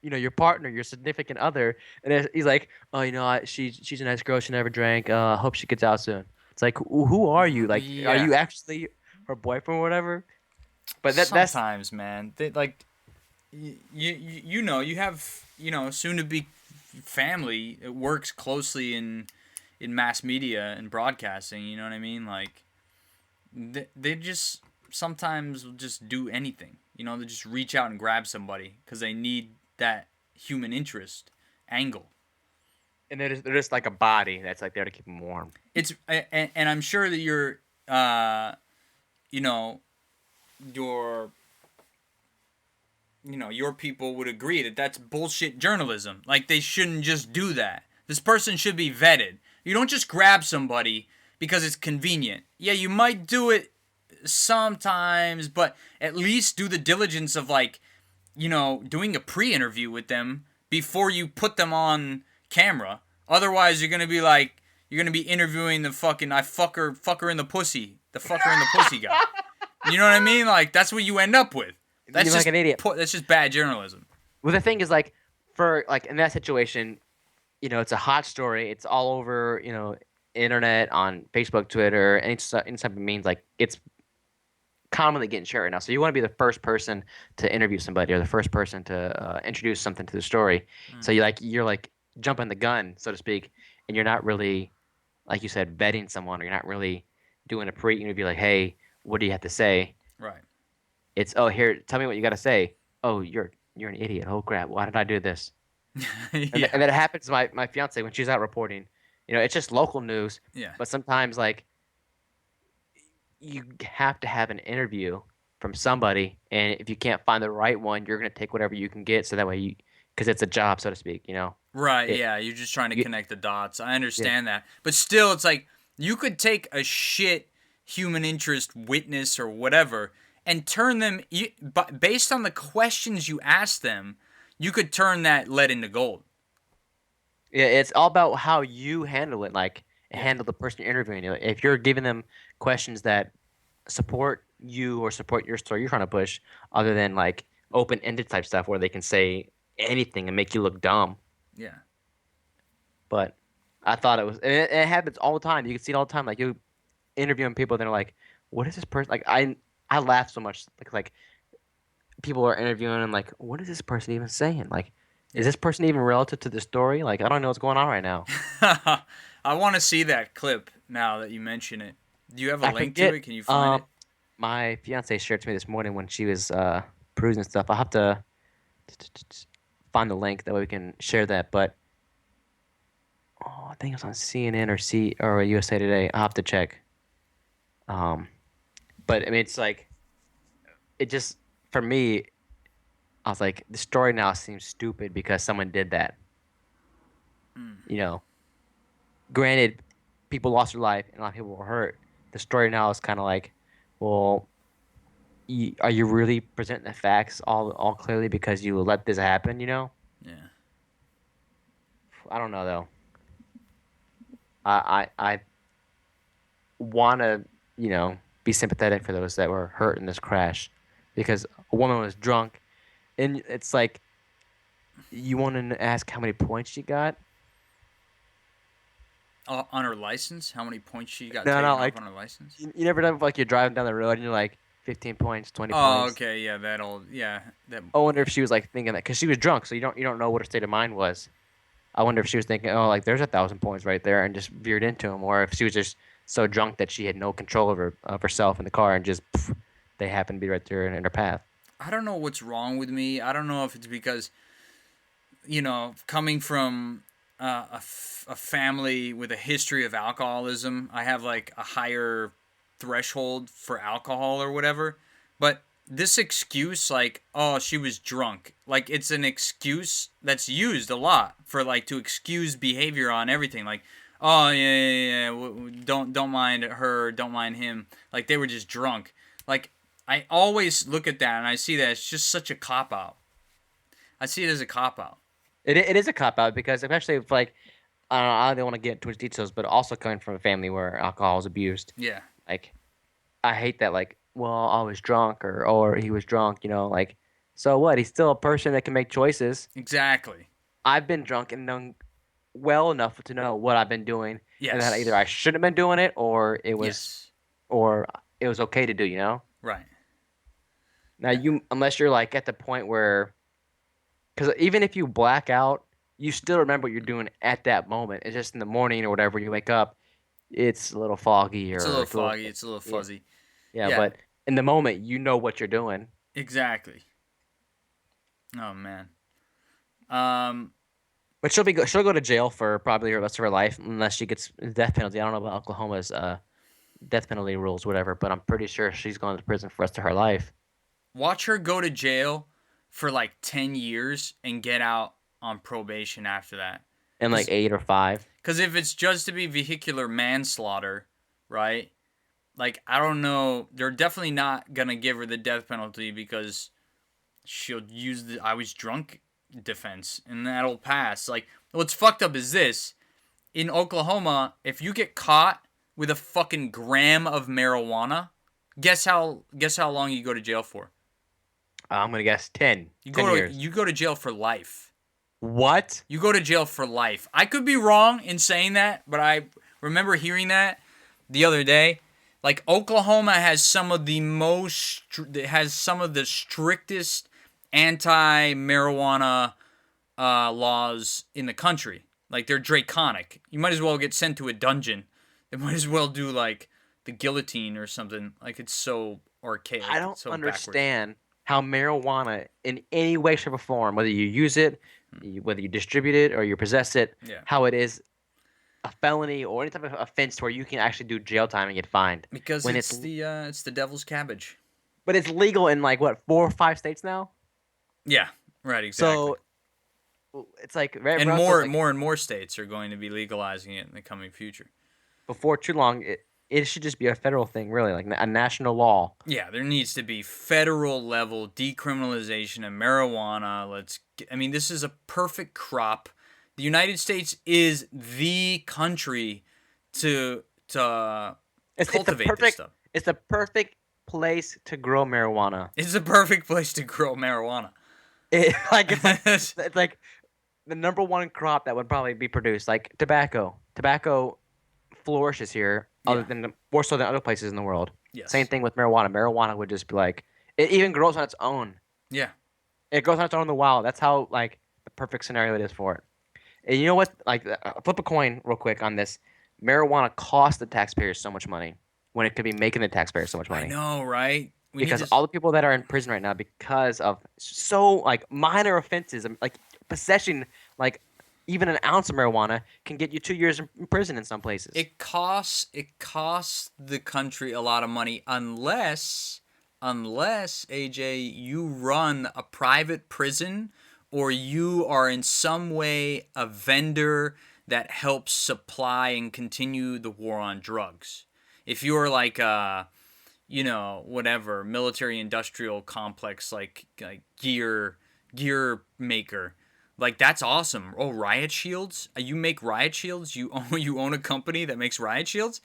your partner, your significant other, and he's like, oh, she's a nice girl. She never drank. I hope she gets out soon. It's like, who are you? Like, are Yeah. you actually her boyfriend or whatever? But that's Sometimes, man, they like you have soon to be family. It works closely in mass media and broadcasting. You know what I mean? Like they just sometimes will just do anything. They just reach out and grab somebody because they need that human interest angle. and they're just like a body that's like there to keep them warm. And I'm sure that you know your your people would agree that that's bullshit journalism. Like they shouldn't just do that. This person should be vetted. You don't just grab somebody because it's convenient. Yeah, you might do it sometimes, but at least do the diligence of like, doing a pre-interview with them before you put them on camera. Otherwise, you're gonna be interviewing the fucking fucker in the pussy, the fucker in the pussy guy. You know what I mean? Like that's what you end up with. That's You're just like an idiot. That's just bad journalism. Well, the thing is, like, for like in that situation, it's a hot story. It's all over, internet, on Facebook, Twitter, any type of means. Like, it's commonly getting shared right now. So you want to be the first person to interview somebody or the first person to introduce something to the story. So you're like jumping the gun, so to speak, and you're not really, like you said, vetting someone, or you're not really doing a pre-interview. Like, hey, what do you have to say? Right. It's, oh, here, tell me what you got to say. Oh, you're an idiot. Oh crap, why did I do this? And, Yeah. and that happens to my fiance when she's out reporting. It's just local news, Yeah. but sometimes like you have to have an interview from somebody, and if you can't find the right one, you're gonna take whatever you can get, so that way because it's a job, so to speak. Right. It, Yeah. You're just trying to you, connect the dots. I yeah, understand that, but still, it's like you could take a shit human interest witness or whatever and turn them. But based on the questions you ask them, you could turn that lead into gold. yeah, it's all about how you handle it, like Yeah. handle the person you're interviewing. If you're giving them questions that support you or support your story you're trying to push, other than like open-ended type stuff where they can say anything and make you look dumb. Yeah. But I thought it was, and it happens all the time. You can see it all the time. Like you interviewing people, they're like, "What is this person?" Like I laugh so much. Like people are interviewing and like, "What is this person even saying?" Like, is Yeah. this person even relative to the story? Like, I don't know what's going on right now. I want to see that clip now that you mention it. Do you have a I link to forget. it? Can you find it? My fiance shared it to me this morning when she was perusing stuff. I'll have to find the link that way we can share that. But I think it was on CNN or USA Today. I'll have to check. Um, but I mean, it's like it just for me. I was like, the story now seems stupid because someone did that. You know, Granted, people lost their life and a lot of people were hurt. The story now is kind of like, well, are you really presenting the facts all clearly because you let this happen? Yeah. I don't know though. I want to be sympathetic for those that were hurt in this crash, because a woman was drunk, and it's like you want to ask how many points she got. On her license, how many points she got No, taken no, off like on her license? you never done like you're driving down the road and you're like 15 points, 20 Oh, points. okay, yeah, that. I wonder Yeah. if she was like thinking that because she was drunk, so you don't know what her state of mind was. I wonder if she was thinking, oh, like there's 1,000 points right there, and just veered into him, or if she was just so drunk that she had no control of herself in the car, and just pff, they happened to be right there in her path. I don't know what's wrong with me. I don't know if it's because coming from a family with a history of alcoholism, I have like a higher threshold for alcohol or whatever. But this excuse, like, oh, she was drunk, like, it's an excuse that's used a lot for like to excuse behavior on everything. Like, oh yeah. Don't mind her, don't mind him. Like they were just drunk. Like I always look at that and I see that it's just such a cop out. I see it as a cop out. It is a cop out because especially if like I don't want to get into details, but also coming from a family where alcohol is abused, Yeah, like I hate that. Like, well, I was drunk or he was drunk, like so what? He's still a person that can make choices. exactly. I've been drunk and known well enough to know what I've been doing, and that either Yes. I shouldn't have been doing it Yes. or it was okay to do. Right. Now unless you're like at the point where, because even if you black out, you still remember what you're doing at that moment. It's just in the morning or whatever you wake up, it's a little foggy It's a or little it's a little foggy. It's a little yeah, fuzzy. yeah. Yeah. But in the moment, you know what you're doing. Exactly. Oh man. Um. But she'll go to jail for probably the rest of her life unless she gets the death penalty. I don't know about Oklahoma's death penalty rules, whatever, but I'm pretty sure she's going to prison for the rest of her life. Watch her go to jail for like 10 years and get out on probation after that. In like 8 or 5. Because if it's just to be vehicular manslaughter, right? Like I don't know. They're definitely not gonna give her the death penalty because she'll use the "I was drunk" defense, and that'll pass. Like what's fucked up is this: in Oklahoma, if you get caught with a fucking gram of marijuana, guess how long you go to jail for? I'm gonna guess 10. You 10 go to years. you go to jail for life. What? You go to jail for life. I could be wrong in saying that, but I remember hearing that the other day. Like Oklahoma has some of the strictest anti-marijuana laws in the country. Like they're draconic. You might as well get sent to a dungeon. They might as well do like the guillotine or something. Like it's so archaic. I don't It's so understand how marijuana, in any way, shape, or form, whether you use it, whether you distribute it or you possess it, Yeah. how it is a felony or any type of offense where you can actually do jail time and get fined. Because When it's the devil's cabbage. but it's legal in like what 4 or 5 states now. Yeah. Right. Exactly. So it's like right And around more like, and more and more states are going to be legalizing it in the coming future. before too long, it should just be a federal thing, really, like a national law. Yeah, there needs to be federal level decriminalization of marijuana. I mean, this is a perfect crop. The United States is the country to It's the cultivate this perfect. stuff. It's the perfect place to grow marijuana. It's the perfect place to grow marijuana. It's like the number one crop that would probably be produced, like tobacco. Tobacco flourishes here, other Yeah. than more so than other places in the world. Yes. Same thing with marijuana. Marijuana would just be like it even grows on its own. Yeah. It grows on its own in the wild. That's how like the perfect scenario it is for it. And you know what? Like flip a coin real quick on this. Marijuana costs the taxpayers so much money when it could be making the taxpayers so much money. I know, right? Because all the people that are in prison right now because of so like minor offenses, like possession, like even an ounce of marijuana can get you 2 years in prison in some places. It costs the country a lot of money unless AJ you run a private prison or you are in some way a vendor that helps supply and continue the war on drugs. If you're like whatever military industrial complex like gear maker, like that's awesome. Oh, riot shields? You make riot shields? You own a company that makes riot shields?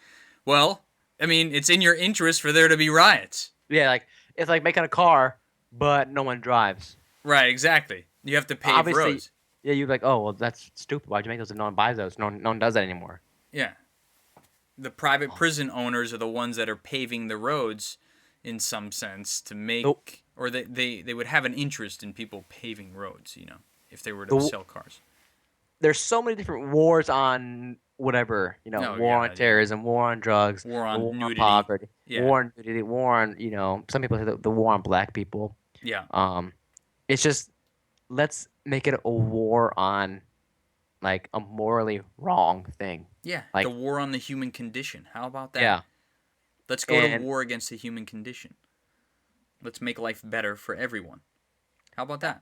Well, I mean, it's in your interest for there to be riots. Yeah, like it's like making a car, but no one drives. Right, exactly. You have to pave Obviously, roads. yeah, you're like, oh well, that's stupid. Why'd you make those if no one buys those? No one does that anymore. Yeah. The private prison owners are the ones that are paving the roads in some sense to make, Nope. or they would have an interest in people paving roads, if they were to The, sell cars. there's so many different wars on whatever, Oh, war on God, yeah. terrorism, war on drugs, War the on war on nudity. poverty, Yeah. war on nudity, war on, some people say the war on black people. Yeah. It's just, let's make it a war on like a morally wrong thing. Yeah. Like, The war on the human condition. How about that? yeah. Let's go to And war against the human condition. Let's make life better for everyone. How about that?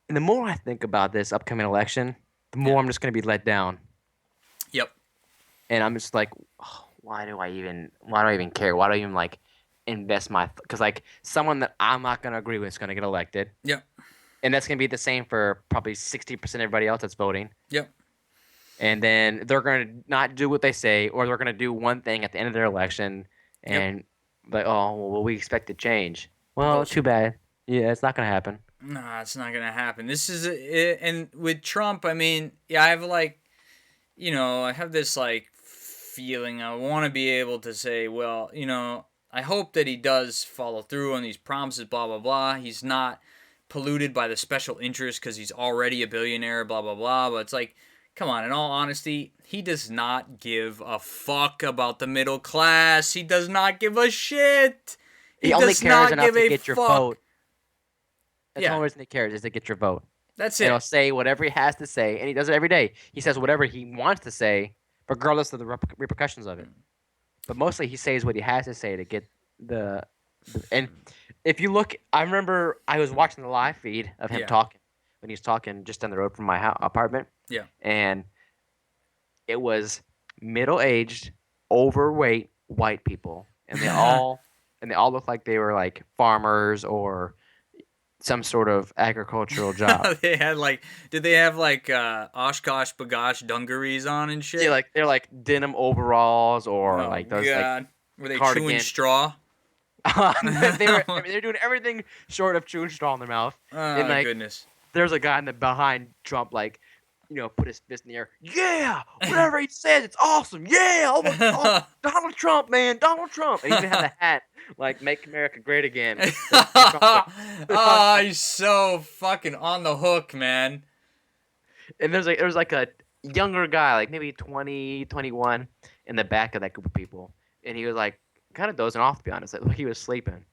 and the more I think about this upcoming election, the more Yeah. I'm just gonna be let down. Yep. And I'm just like, oh, why do I even care? Why do I even like invest my? Because like someone that I'm not gonna agree with is gonna get elected, Yep. and that's gonna be the same for probably 60% of everybody else that's voting. Yep. And then they're gonna not do what they say, or they're gonna do one thing at the end of their election, and like, oh, well, we expect to change. Well, Bullshit. too bad. Yeah, it's not gonna happen. Nah, it's not gonna happen. This is and with Trump, I mean, yeah, I have like, I have this like feeling. I want to be able to say, well, I hope that he does follow through on these promises. Blah blah blah. He's not polluted by the special interest because he's already a billionaire. Blah blah blah. But it's like, come on. In all honesty, he does not give a fuck about the middle class. He does not give a shit. He only does cares not enough give to a get your fuck. vote. That's Yeah. the only reason he cares, is to get your vote. That's And he'll it. say whatever he has to say, and he does it every day. He says whatever he wants to say, regardless of the repercussions of it. But mostly he says what he has to say to get the and if you look, I remember I was watching the live feed of him Yeah. talking when he was talking just down the road from my apartment. Yeah. And it was middle-aged, overweight white people, and they all looked like they were like farmers or some sort of agricultural job. They had like, did they have like Oshkosh Bagosh dungarees on and shit? Yeah, they're like denim overalls or Oh like those God, were they chewing cardigan. straw? they were. I mean, they're doing everything short of chewing straw in their mouth. Oh And, like, goodness. There's a guy in the behind Trump, like, put his fist in the air. Yeah, whatever he says, it's awesome. Yeah, oh, Donald Trump, man, Donald Trump. And he even had the hat, like, "Make America Great Again." Oh, he's so fucking on the hook, man. And there was like a younger guy, like maybe 20, 21, in the back of that group of people, and he was like kind of dozing off, to be honest. Like he was sleeping.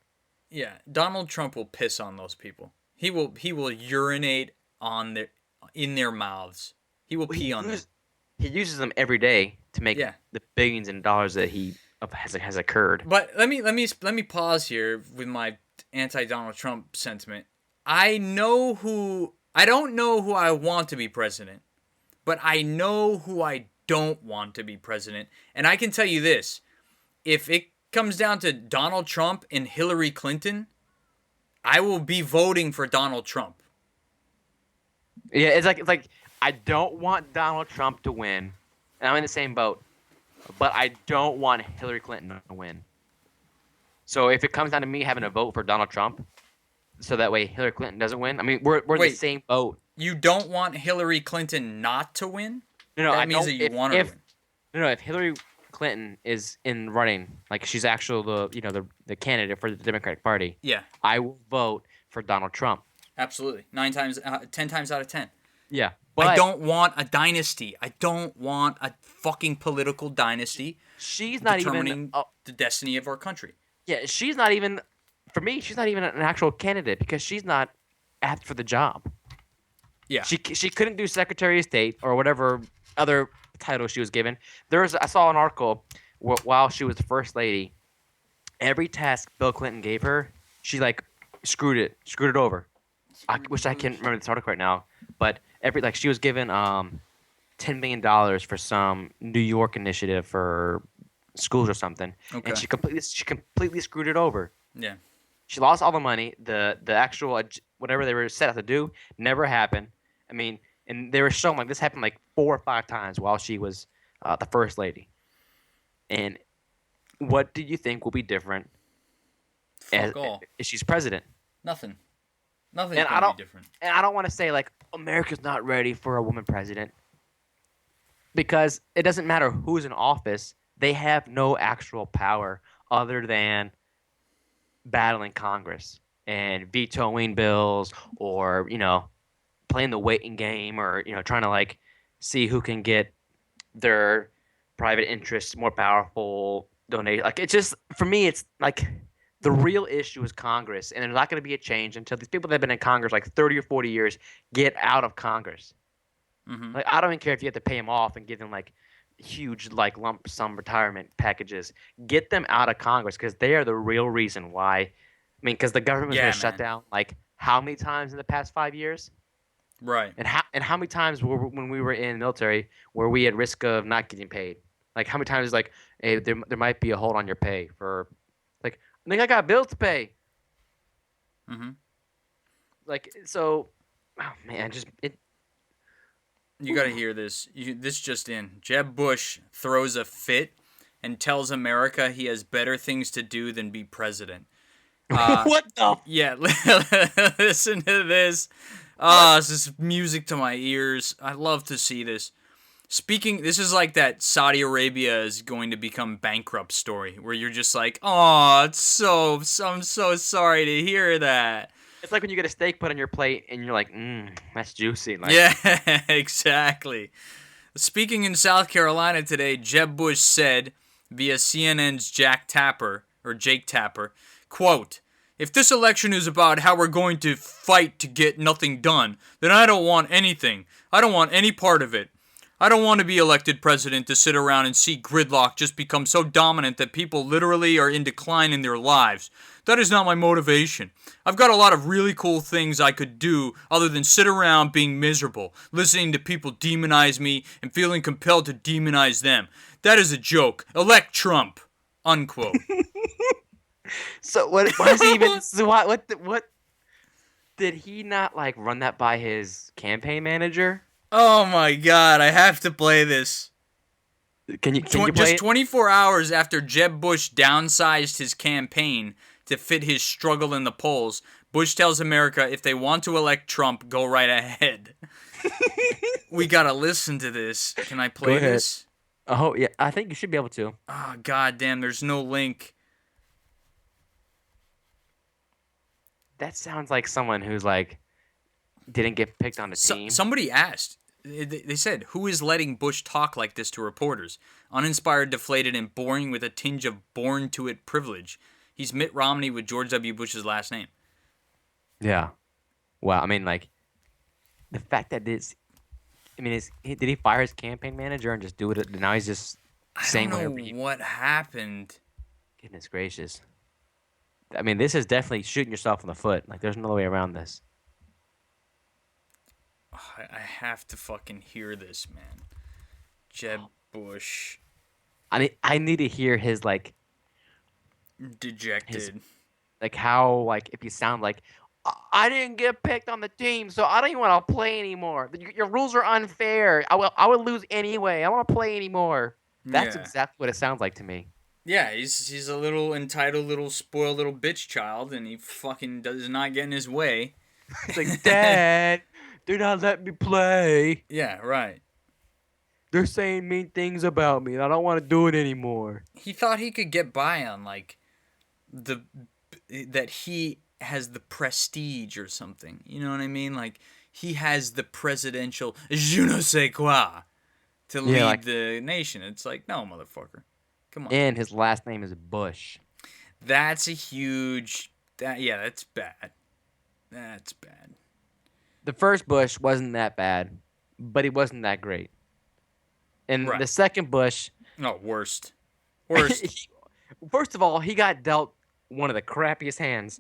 Yeah, Donald Trump will piss on those people. He will urinate in their mouths. He will pee on them. He uses them every day to make Yeah. the billions in dollars that he has occurred. But let me pause here with my anti-Donald Trump sentiment. I don't know who I want to be president, but I know who I don't want to be president. And I can tell you this, if it comes down to Donald Trump and Hillary Clinton, I will be voting for Donald Trump. Yeah, it's like I don't want Donald Trump to win, and I'm in the same boat, but I don't want Hillary Clinton to win. So if it comes down to me having to vote for Donald Trump, so that way Hillary Clinton doesn't win, I mean we're in the same boat. You don't want Hillary Clinton not to win? No, that means that you want her to win. No, if Hillary Clinton is in running, like she's actually the candidate for the Democratic Party, Yeah, I will vote for Donald Trump. absolutely. 10 times out of 10. Yeah, but I don't want a dynasty. I don't want a fucking political dynasty she's not determining even. the destiny of our country. Yeah, she's not even. For me, she's not even an actual candidate because she's not apt for the job. Yeah. She couldn't do Secretary of State or whatever other title she was given. I saw an article while she was the First Lady. Every task Bill Clinton gave her, she like screwed it over. I can't remember this article right now, but she was given $10 million for some New York initiative for schools or something, Okay. and she completely screwed it over. Yeah. She lost all the money. The actual whatever they were set out to do never happened. I mean, and they were showing like this happened like 4 or 5 times while she was the First Lady. And what do you think will be different Fuck all. if she's president? Nothing. Nothing's And going to be different. And I don't want to say like America's not ready for a woman president. because it doesn't matter who's in office, they have no actual power other than battling Congress and vetoing bills or, playing the waiting game or, trying to like see who can get their private interests more powerful, donate. Like it's just for me, it's like the real issue is Congress, and there's not going to be a change until these people that have been in Congress like 30 or 40 years get out of Congress. Hmm. Like I don't even care if you have to pay them off and give them like huge like lump sum retirement packages. Get them out of Congress because they are the real reason why. I mean, because the government was going Yeah, to shut man. down like how many times in the past 5 years? Right. And how many times when we were in the military were we at risk of not getting paid? Like how many times like hey, there might be a hold on your pay for like I think I got bills to pay. Hmm. Like so, oh man, just it. You got to hear this. This just in. Jeb Bush throws a fit and tells America he has better things to do than be president. What the Yeah, listen to this. what? This is music to my ears. I love to see this. This is like that Saudi Arabia is going to become bankrupt story where you're just like, oh, I'm so sorry to hear that. It's like when you get a steak put on your plate and you're like, that's juicy. Like, Yeah, exactly. Speaking in South Carolina today, Jeb Bush said via CNN's Jake Tapper, quote, if this election is about how we're going to fight to get nothing done, then I don't want anything. I don't want any part of it. I don't want to be elected president to sit around and see gridlock just become so dominant that people literally are in decline in their lives. That is not my motivation. I've got a lot of really cool things I could do other than sit around being miserable, listening to people demonize me and feeling compelled to demonize them. That is a joke. Elect Trump. Unquote. so what? Why is he even? So what? Did he not like run that by his campaign manager? Oh my god, I have to play this. Can you play Just it? 24 hours after Jeb Bush downsized his campaign to fit his struggle in the polls, Bush tells America if they want to elect Trump, go right ahead. We gotta listen to this. Can I play Go ahead. this? Oh yeah, I think you should be able to. Oh god damn, there's no link. That sounds like someone who's like didn't get picked on the team. Somebody asked. They said, who is letting Bush talk like this to reporters? Uninspired, deflated, and boring with a tinge of born-to-it privilege. He's Mitt Romney with George W. Bush's last name. Yeah. Well, I mean, like the fact that this. I mean, did he fire his campaign manager and just do it? Now he's just I saying don't know whatever. what happened. Goodness gracious. I mean, this is definitely shooting yourself in the foot. Like, there's no way around this. I have to fucking hear this, man. Jeb Bush. I need to hear his Dejected. like how like if you sound like I didn't get picked on the team, so I don't even want to play anymore. Your rules are unfair. I would lose anyway. I don't want to play anymore. That's Yeah. exactly what it sounds like to me. Yeah, he's a little entitled, little spoiled little bitch child, and he fucking does not get in his way. It's like, Dad, they're not letting me play. Yeah, right. They're saying mean things about me, and I don't want to do it anymore. He thought he could get by on like that he has the prestige or something. You know what I mean? Like he has the presidential je ne sais quoi to lead like- the nation. It's like, no, motherfucker. Come on. And his last name is Bush. That's a huge that's bad. That's bad. The first Bush wasn't that bad, but he wasn't that great. And Right. the second Bush, No, worst. Worst. first of all, he got dealt one of the crappiest hands,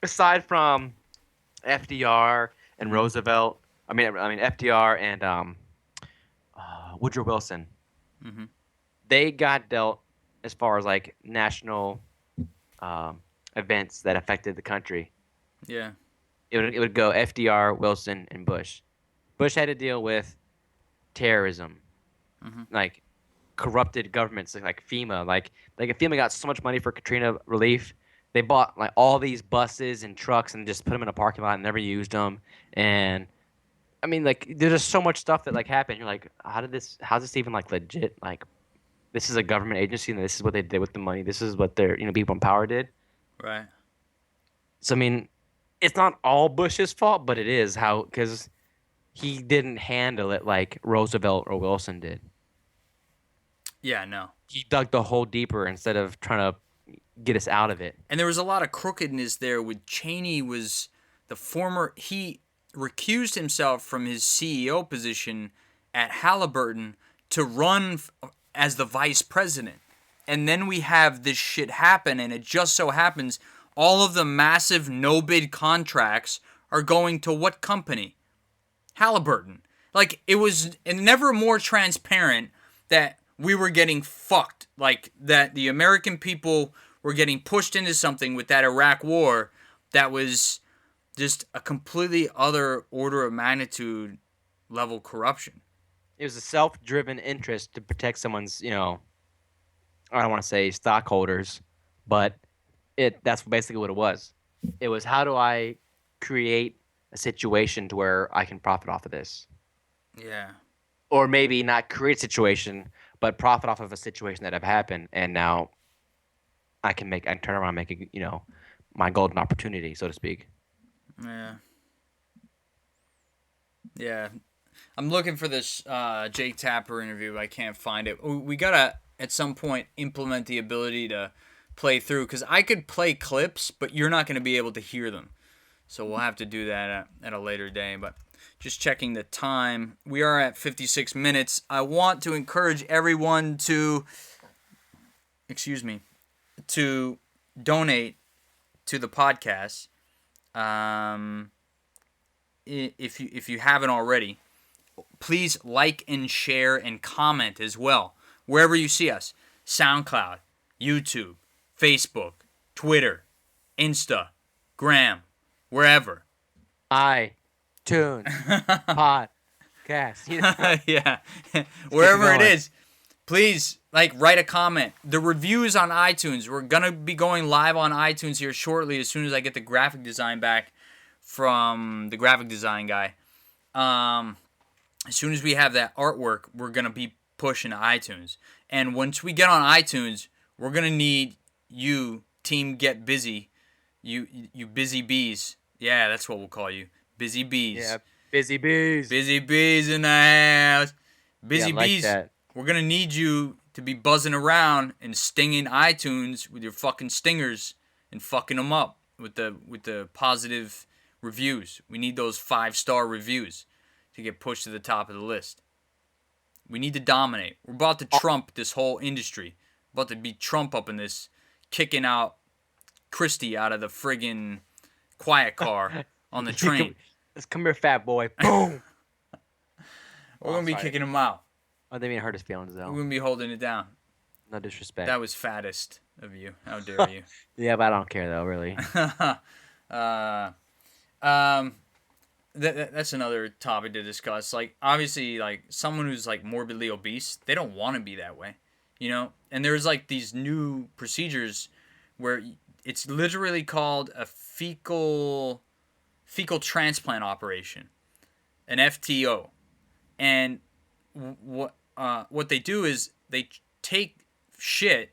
aside from FDR and Roosevelt. I mean FDR and Woodrow Wilson. Mhm. They got dealt as far as like national events that affected the country. Yeah. It would go FDR, Wilson, and Bush. Bush had to deal with terrorism, like corrupted governments, like FEMA. Like if FEMA got so much money for Katrina relief, they bought like all these buses and trucks and just put them in a parking lot and never used them. And I mean, like, there's just so much stuff that like happened. You're like, how's this even like legit? Like, this is a government agency, and this is what they did with the money. This is what their people in power did. Right. So I mean, it's not all Bush's fault, but it is how because he didn't handle it like Roosevelt or Wilson did. Yeah, no. He dug the hole deeper instead of trying to get us out of it. And there was a lot of crookedness there with Cheney was the former he recused himself from his CEO position at Halliburton to run as the vice president. And then we have this shit happen, and it just so happens all of the massive no bid contracts are going to what company? Halliburton. Like, it was never more transparent that we were getting fucked. Like, that the American people were getting pushed into something with that Iraq war that was just a completely other order of magnitude level corruption. It was a self-driven interest to protect someone's, I don't want to say stockholders, but that's basically what it was. It was how do I create a situation to where I can profit off of this? Yeah. Or maybe not create a situation, but profit off of a situation that have happened, and now I can turn around and make it, my golden opportunity, so to speak. Yeah. Yeah. I'm looking for this Jake Tapper interview, but I can't find it. We gotta, at some point, implement the ability to play through, because I could play clips, but you're not going to be able to hear them. So we'll have to do that at a later day. But just checking the time, we are at 56 minutes. I want to encourage everyone to, to donate to the podcast. If you haven't already, please like and share and comment as well wherever you see us. SoundCloud, YouTube, Facebook, Twitter, Insta, Gram, wherever. iTunes podcast. Yeah. Wherever it is, please write a comment. The reviews on iTunes, we're gonna be going live on iTunes here shortly as soon as I get the graphic design back from the graphic design guy. As soon as we have that artwork, we're gonna be pushing to iTunes. And once we get on iTunes, we're gonna need you, team Get Busy, you busy bees. Yeah, that's what we'll call you, busy bees. Yeah, busy bees. Busy bees in the house. Busy bees. That. We're gonna need you to be buzzing around and stinging iTunes with your fucking stingers and fucking them up with the positive reviews. We need those 5-star reviews to get pushed to the top of the list. We need to dominate. We're about to trump this whole industry. About to be Trump up in this, kicking out Christie out of the friggin' quiet car on the train. Let's come here, fat boy. Boom. We're going to be kicking him out. Oh, they mean hurt his feelings, though. We're going to be holding it down. No disrespect. That was fattest of you. How dare you? Yeah, but I don't care, though, really. That's another topic to discuss. Like, obviously, someone who's morbidly obese, they don't want to be that way, And there's these new procedures where it's literally called a fecal transplant operation, an FTO, and what they do is they take shit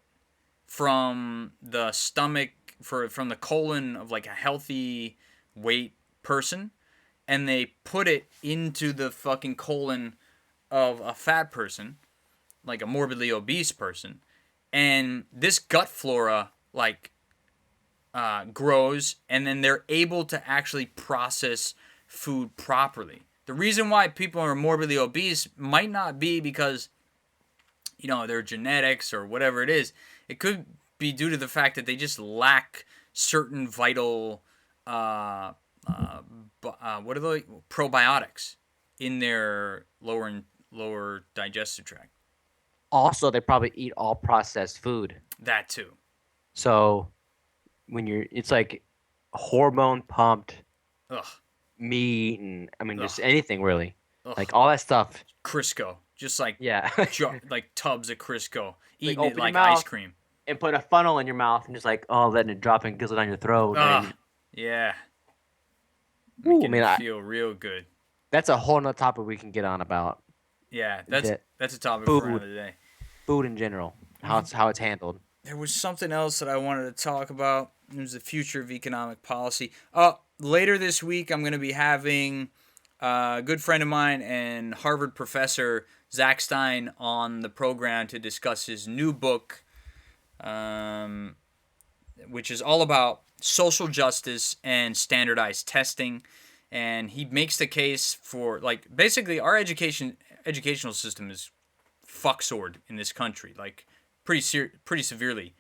from the stomach from the colon of a healthy weight person, and they put it into the fucking colon of a fat person, like a morbidly obese person, and this gut flora grows, and then they're able to actually process food properly. The reason why people are morbidly obese might not be because their genetics or whatever it is. It could be due to the fact that they just lack certain vital probiotics in their lower digestive tract. Also, they probably eat all processed food. That too. So when it's hormone pumped meat, and just anything really. Ugh. All that stuff. Crisco, just tubs of Crisco, eating it like ice cream. And put a funnel in your mouth and just letting it drop and gizzle down your throat. Yeah. Ooh, Making it feel real good. That's a whole nother topic we can get on about Yeah, the that's a topic for food, another day. food in general, how it's handled. There was something else that I wanted to talk about. It was the future of economic policy. Later this week, I'm going to be having a good friend of mine and Harvard professor Zach Stein on the program to discuss his new book, um, which is all about social justice and standardized testing. And he makes the case for, like, basically our educational system is fucksored in this country, like pretty severely.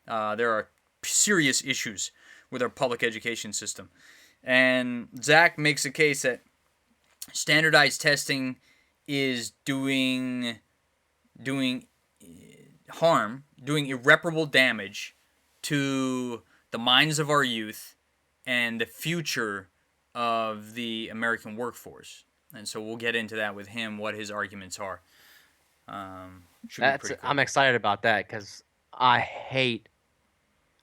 There are serious issues with our public education system. And Zach makes a case that standardized testing is doing harm, doing irreparable damage to the minds of our youth and the future of the American workforce. And so we'll get into that with him, what his arguments are. Should be pretty cool. I'm excited about that because I hate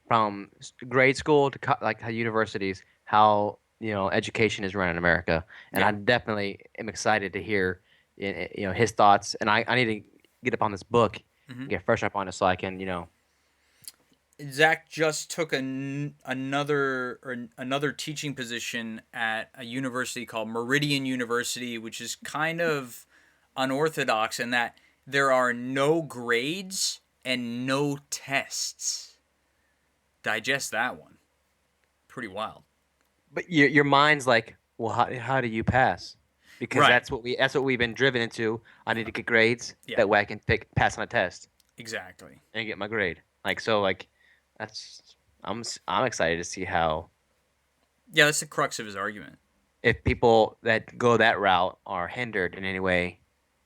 from grade school to like how universities how education is run in America, and Yeah. I definitely am excited to hear his thoughts, and I need to get up on this book, Mhm. get fresh up on it so I can Zach just took another teaching position at a university called Meridian University, which is kind of unorthodox in that there are no grades and no tests. Digest that one. Pretty wild. But your mind's like, well, how do you pass? Because Right. that's what we've been driven into. I need to get grades Yeah. that way I can pass on a test Exactly. and get my grade. Like that's I'm excited to see how Yeah, that's the crux of his argument. if people that go that route are hindered in any way,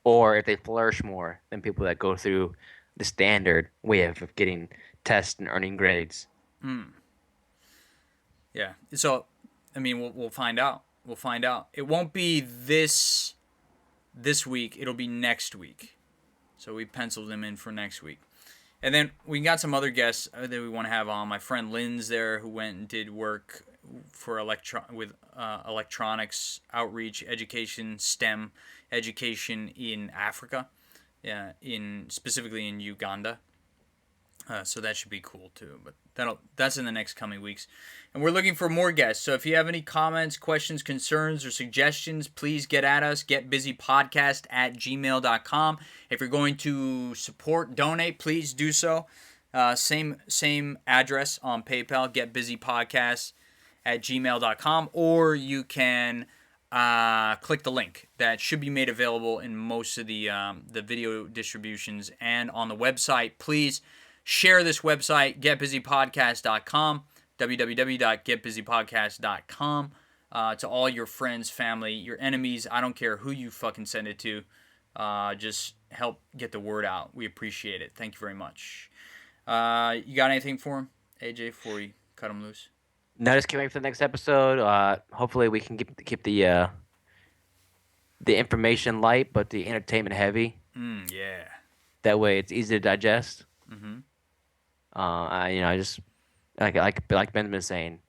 or if they flourish more than people that go through the standard way of getting tests and earning grades. Yeah. So, I mean, we'll find out. We'll find out. It won't be this week. It'll be next week. So we penciled him in for next week. And then we got some other guests that we want to have on. My friend Lynn's there, who went and did work for electronics outreach, education, STEM education in Africa, specifically in Uganda. So that should be cool too. But that's in the next coming weeks. And we're looking for more guests. So if you have any comments, questions, concerns, or suggestions, please get at us. Getbusypodcast@gmail.com. If you're going to donate, please do so. Same address on PayPal, getbusypodcast@gmail.com. Or you can click the link that should be made available in most of the video distributions and on the website. Please share this website, getbusypodcast.com, www.getbusypodcast.com, to all your friends, family, your enemies. I don't care who you fucking send it to. Just help get the word out. We appreciate it. Thank you very much. You got anything for him, AJ, before we cut him loose? No, just can't wait for the next episode. Hopefully we can keep the information light, but the entertainment heavy. Yeah. That way it's easy to digest. Mm-hmm. I just like Ben's been saying,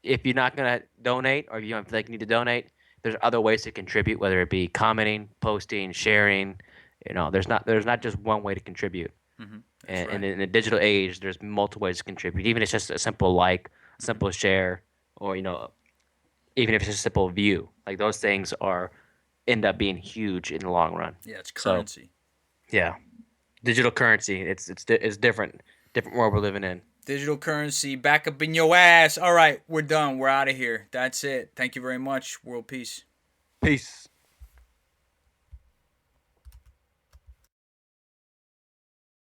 if you're not gonna donate or if you don't feel like you need to donate, there's other ways to contribute, whether it be commenting, posting, sharing. There's not just one way to contribute. Mm-hmm. And, Right. and in the digital age, there's multiple ways to contribute. Even if it's just a simple like, a simple share, or even if it's just a simple view. Like those things end up being huge in the long run. Yeah, it's currency. So, yeah, digital currency. It's different world we're living in. Digital currency back up in your ass. All right, we're done. We're out of here. That's it. Thank you very much. World peace. Peace.